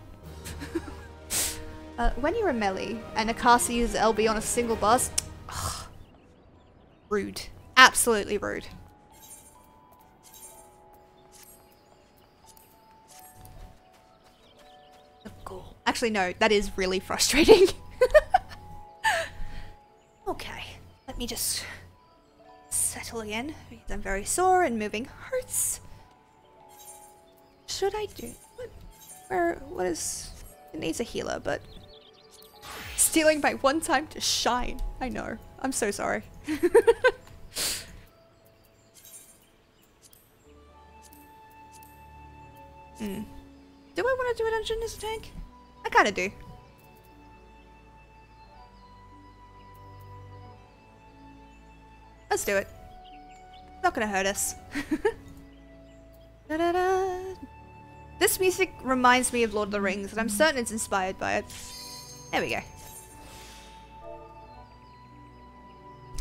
When you're a melee and a caster uses LB on a single boss, rude. Absolutely rude. Actually, no, that is really frustrating. Okay, let me just settle again because I'm very sore and moving hurts. Should I do what is it? Needs a healer, but stealing my one time to shine. I know. I'm so sorry. Do I want to do a dungeon as a tank? I kind of do. Let's do it. Not gonna hurt us. Da -da -da. This music reminds me of Lord of the Rings, and I'm certain it's inspired by it. There we go.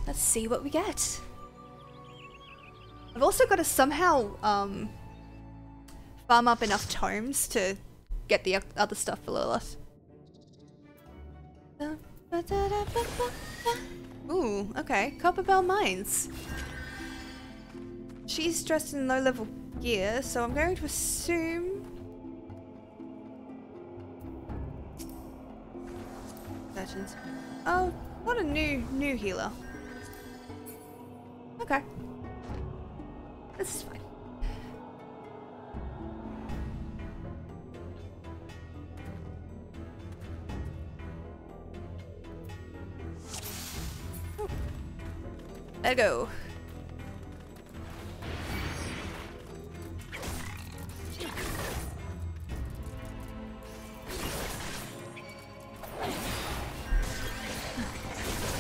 Let's see what we get. I've also got to somehow farm up enough tomes to get the other stuff for Lilith. Ooh, okay. Copperbell Mines. She's dressed in low-level gear, so I'm going to assume... Legends. Oh, what a new healer. Okay. This is fine. Let go.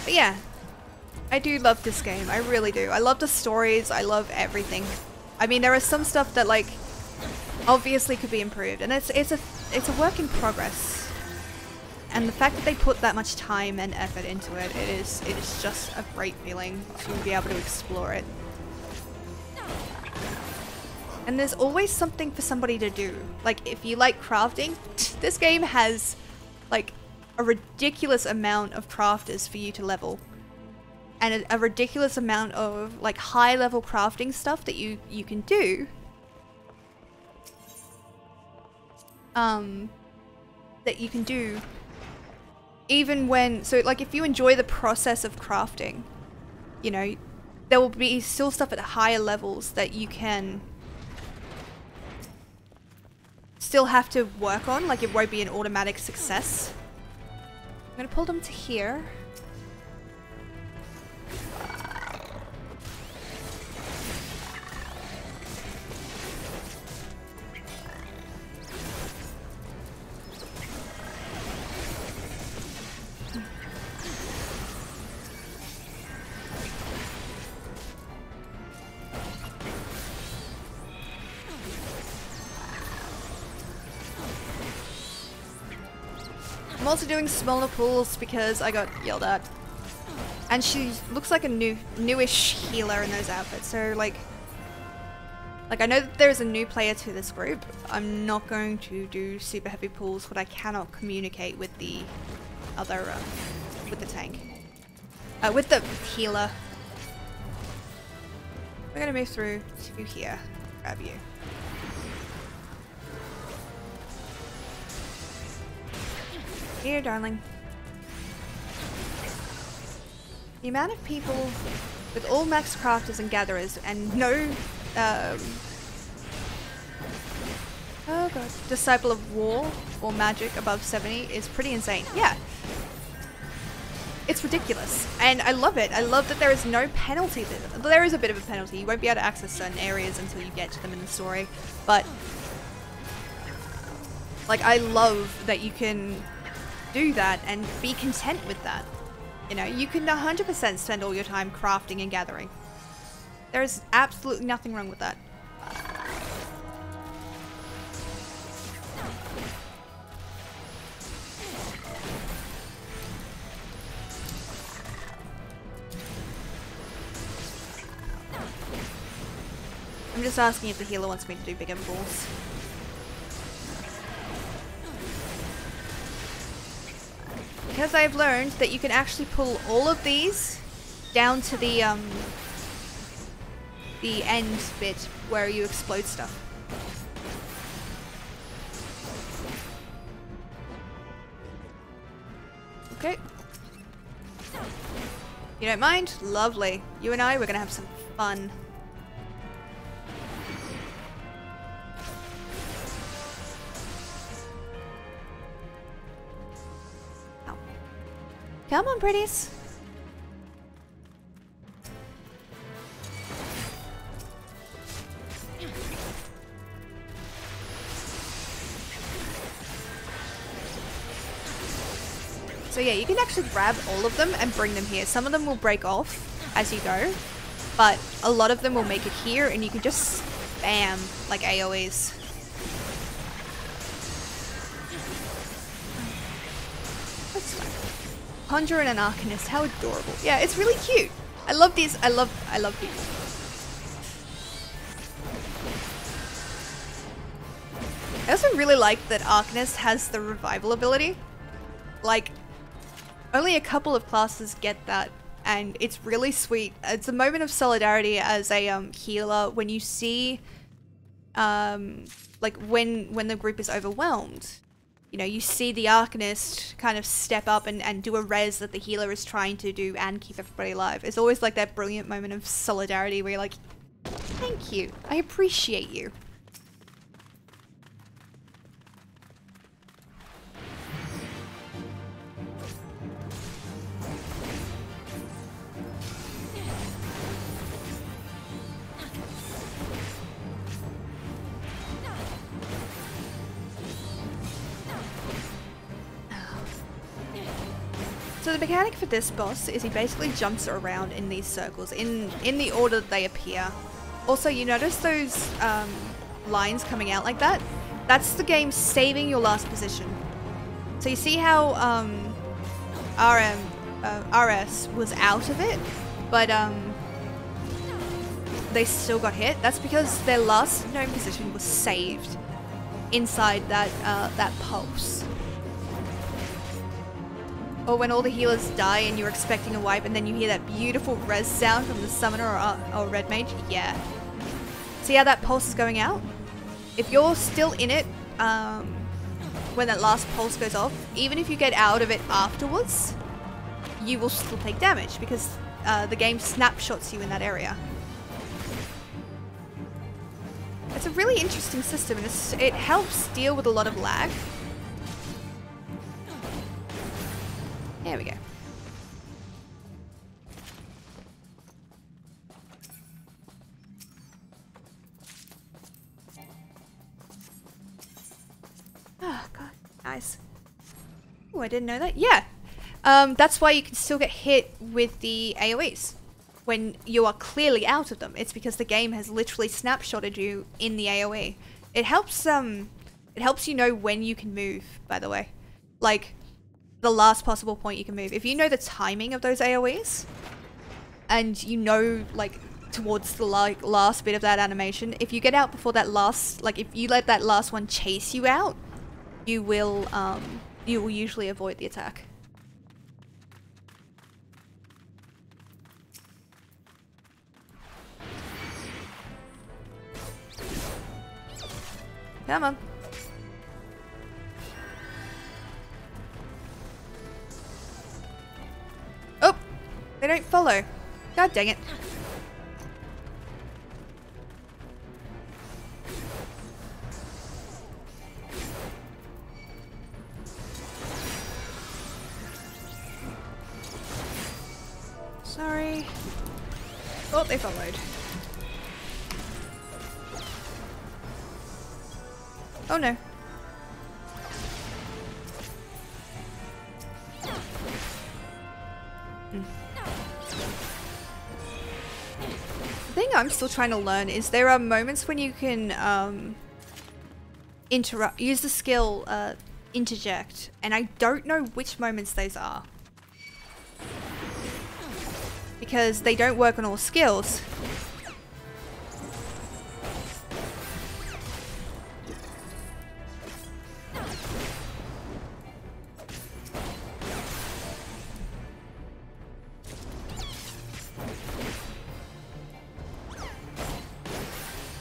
But yeah, I do love this game. I really do. I love the stories. I love everything. I mean, there is some stuff that like obviously could be improved, and it's a work in progress. And the fact that they put that much time and effort into it, it is just a great feeling to be able to explore it. And there's always something for somebody to do. Like, if you like crafting, this game has like a ridiculous amount of crafters for you to level. And a ridiculous amount of like high level crafting stuff that you can do. That you can do even when, so like if you enjoy the process of crafting, you know, there will be still stuff at higher levels that you can still have to work on, like it won't be an automatic success. I'm gonna pull them to here. I'm also doing smaller pools because I got yelled at. And she looks like a newish healer in those outfits, so like I know that there's a new player to this group. I'm not going to do super heavy pools when I cannot communicate with the other, with the tank. With the healer. We're gonna move through to here. Grab you. Here, darling. The amount of people with all max crafters and gatherers and no, oh god, Disciple of War or Magic above 70 is pretty insane. Yeah. It's ridiculous. And I love it. I love that there is no penalty. There is a bit of a penalty. You won't be able to access certain areas until you get to them in the story. But Like, I love that you can do that and be content with that. You know, you can 100% spend all your time crafting and gathering. There is absolutely nothing wrong with that. I'm just asking if the healer wants me to do bigger balls. Because I've learned that you can actually pull all of these down to the end bit where you explode stuff. Okay. You don't mind? Lovely. You and I, we're gonna have some fun. Come on, pretties. So yeah, you can actually grab all of them and bring them here. Some of them will break off as you go, but a lot of them will make it here and you can just spam like AoEs. That's fine. Conjurer and an Arcanist, how adorable. Yeah, it's really cute. I love these. I love people. I also really like that Arcanist has the revival ability. Like, only a couple of classes get that, and it's really sweet. It's a moment of solidarity as a healer when you see, like when the group is overwhelmed. You know, you see the Arcanist kind of step up and do a res that the healer is trying to do and keep everybody alive. It's always like that brilliant moment of solidarity where you're like, thank you, I appreciate you. So the mechanic for this boss is he basically jumps around in these circles in the order that they appear. Also, you notice those lines coming out like that? That's the game saving your last position. So you see how RS was out of it, but they still got hit? That's because their last known position was saved inside that that pulse. Or when all the healers die and you're expecting a wipe and then you hear that beautiful res sound from the summoner or red mage. Yeah. See how that pulse is going out? If you're still in it when that last pulse goes off, even if you get out of it afterwards, you will still take damage because the game snapshots you in that area. It's a really interesting system and it helps deal with a lot of lag. There we go. Oh god, nice. Oh, I didn't know that. Yeah. That's why you can still get hit with the AoEs when you are clearly out of them. It's because the game has literally snapshotted you in the AoE. It helps you know when you can move, by the way. Like the last possible point you can move. If you know the timing of those AoEs and you know like towards the last bit of that animation, if you get out before that last, like if you let that last one chase you out, you will usually avoid the attack. Come on. Oh! They don't follow. God dang it. Sorry. Oh, they followed. Oh no. The thing I'm still trying to learn is there are moments when you can use the skill interject, and I don't know which moments those are. Because they don't work on all skills.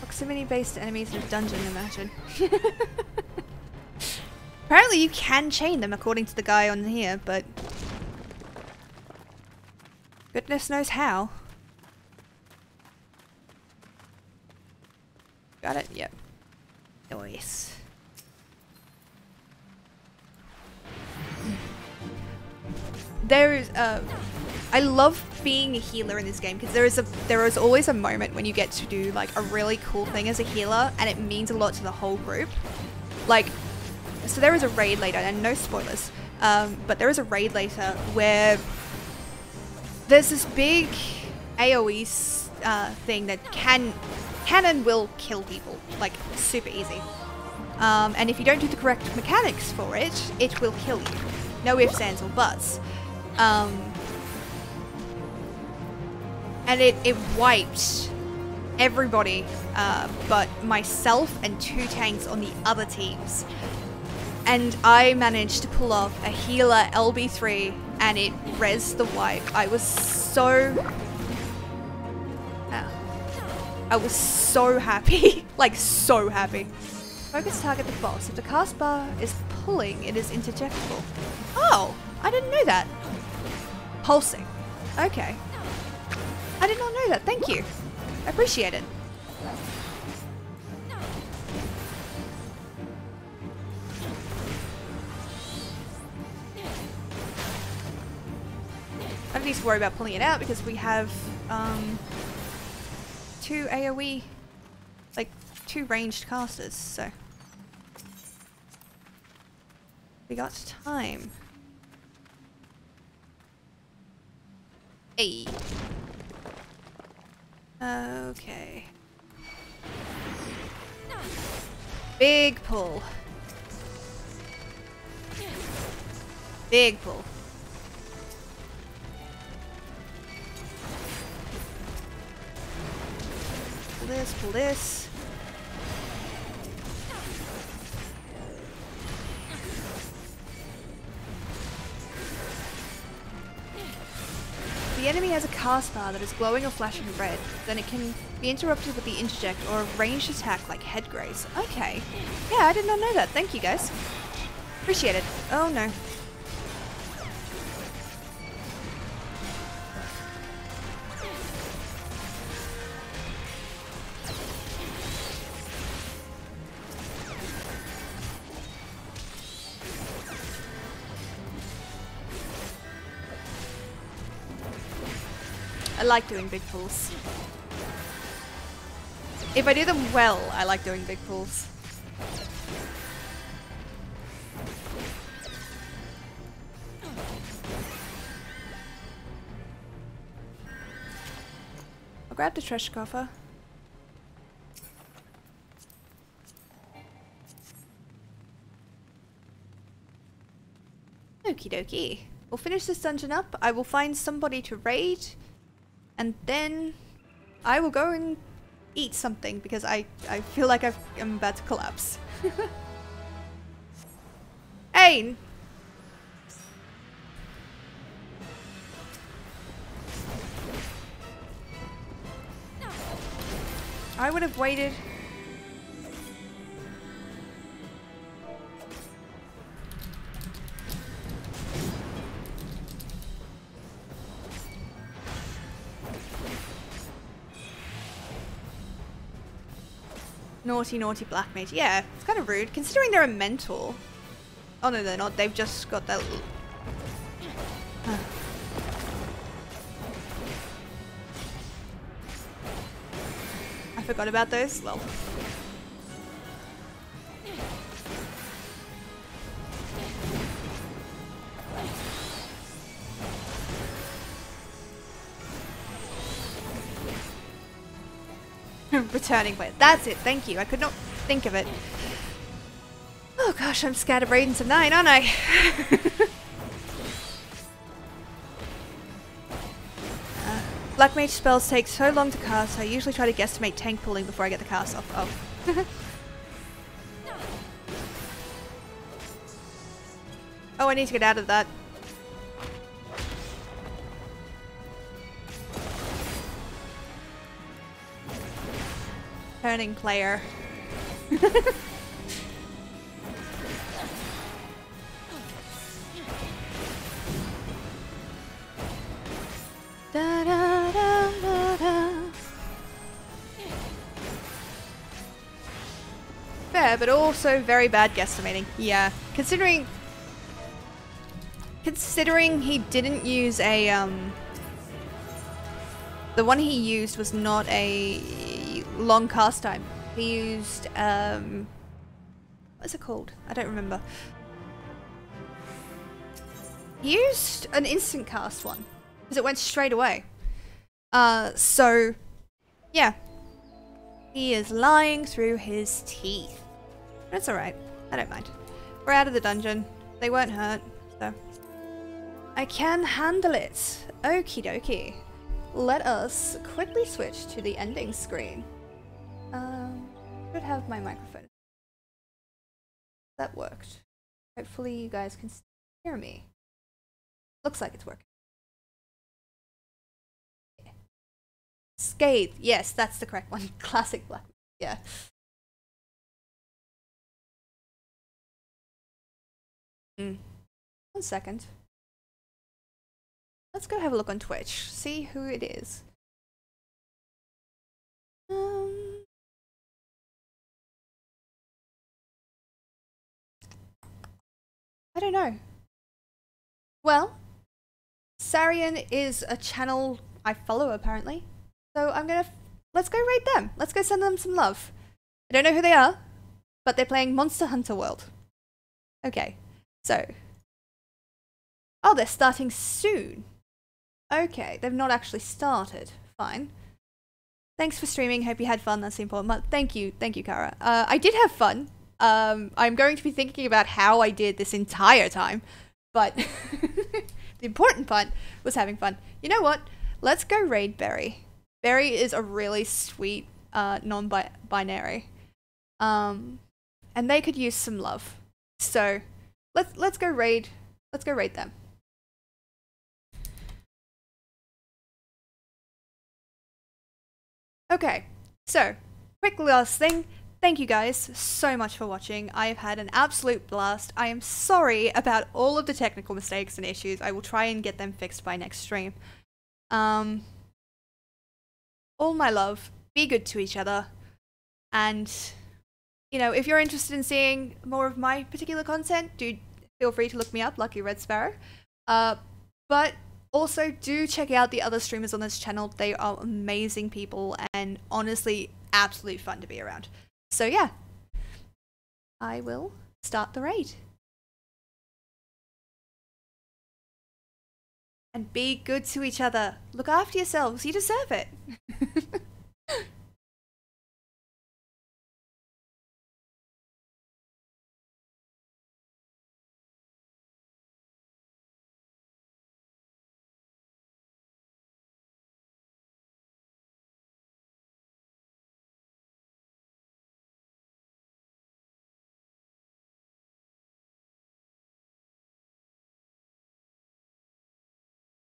Proximity-based enemies in a dungeon, imagine. Apparently you can chain them according to the guy on here, but goodness knows how. Got it? Yep. Nice. There's I love being a healer in this game because there is always a moment when you get to do like a really cool thing as a healer, and it means a lot to the whole group. Like, so there is a raid later, and no spoilers, but there is a raid later where there's this big AoE thing that can and will kill people, like super easy. And if you don't do the correct mechanics for it, it will kill you. No ifs, ands, or buts. And it wiped everybody but myself and 2 tanks on the other teams. And I managed to pull off a healer LB3 and it rezzed the wipe. I was so happy. Like, so happy. Focus target the boss. If the cast bar is pulling, it is interjectable. Oh, I didn't know that. Pulsing. Okay. I did not know that. Thank you. I appreciate it. I don't need to worry about pulling it out because we have 2 AoE, like 2 ranged casters, so we got time. Hey. Okay. Big pull. Big pull. Pull this, pull this. The enemy has a cast bar that is glowing or flashing red. Then it can be interrupted with the interject or a ranged attack like head graze. Okay. Yeah, I did not know that. Thank you, guys. Appreciate it. Oh no. I like doing big pulls. If I do them well, I like doing big pulls. I'll grab the trash coffer. Okie dokie. We'll finish this dungeon up. I will find somebody to raid. And then I will go and eat something because I feel like I'm about to collapse. Hey! I would have waited. Naughty, naughty black mage. Yeah, it's kind of rude, considering they're a mentor. Oh no, they're not. They've just got that... I forgot about those. Well. Returning player. That's it, thank you. I could not think of it. Oh gosh, I'm scared of Raidens of 9, aren't I? Black Mage spells take so long to cast, I usually try to guesstimate tank pulling before I get the cast off. Oh. Oh, I need to get out of that. Turning player. Da, da, da, da, da. Fair, but also very bad guesstimating. Yeah, considering he didn't use a the one he used was not a long cast time. He used what's it called? I don't remember. He used an instant cast one because it went straight away. So yeah, he is lying through his teeth. That's alright. I don't mind. We're out of the dungeon. They weren't hurt, so I can handle it. Okie dokie. Let us quickly switch to the ending screen. Should have my microphone. That worked. Hopefully you guys can hear me. Looks like it's working. Yeah. Scathe. Yes, that's the correct one. Classic black. Yeah. One second. Let's go have a look on Twitch. See who it is. I don't know. Well, Sarian is a channel I follow apparently. So let's go raid them. Let's go send them some love. I don't know who they are, but they're playing Monster Hunter World. Okay, so. Oh, they're starting soon. Okay, they've not actually started. Fine. Thanks for streaming. Hope you had fun. That's the important part. Thank you, Kara. I did have fun. I'm going to be thinking about how I did this entire time, but the important part was having fun. You know what? Let's go raid Berry. Berry is a really sweet non-binary, and they could use some love. So let's go raid. Let's go raid them. Okay, so quick last thing. Thank you guys so much for watching. I have had an absolute blast. I am sorry about all of the technical mistakes and issues. I will try and get them fixed by next stream. All my love. Be good to each other. And, you know, if you're interested in seeing more of my particular content, do feel free to look me up, Lucky Red Sparrow. But also do check out the other streamers on this channel. They are amazing people and honestly absolute fun to be around. So yeah, I will start the raid. And be good to each other. Look after yourselves. You deserve it.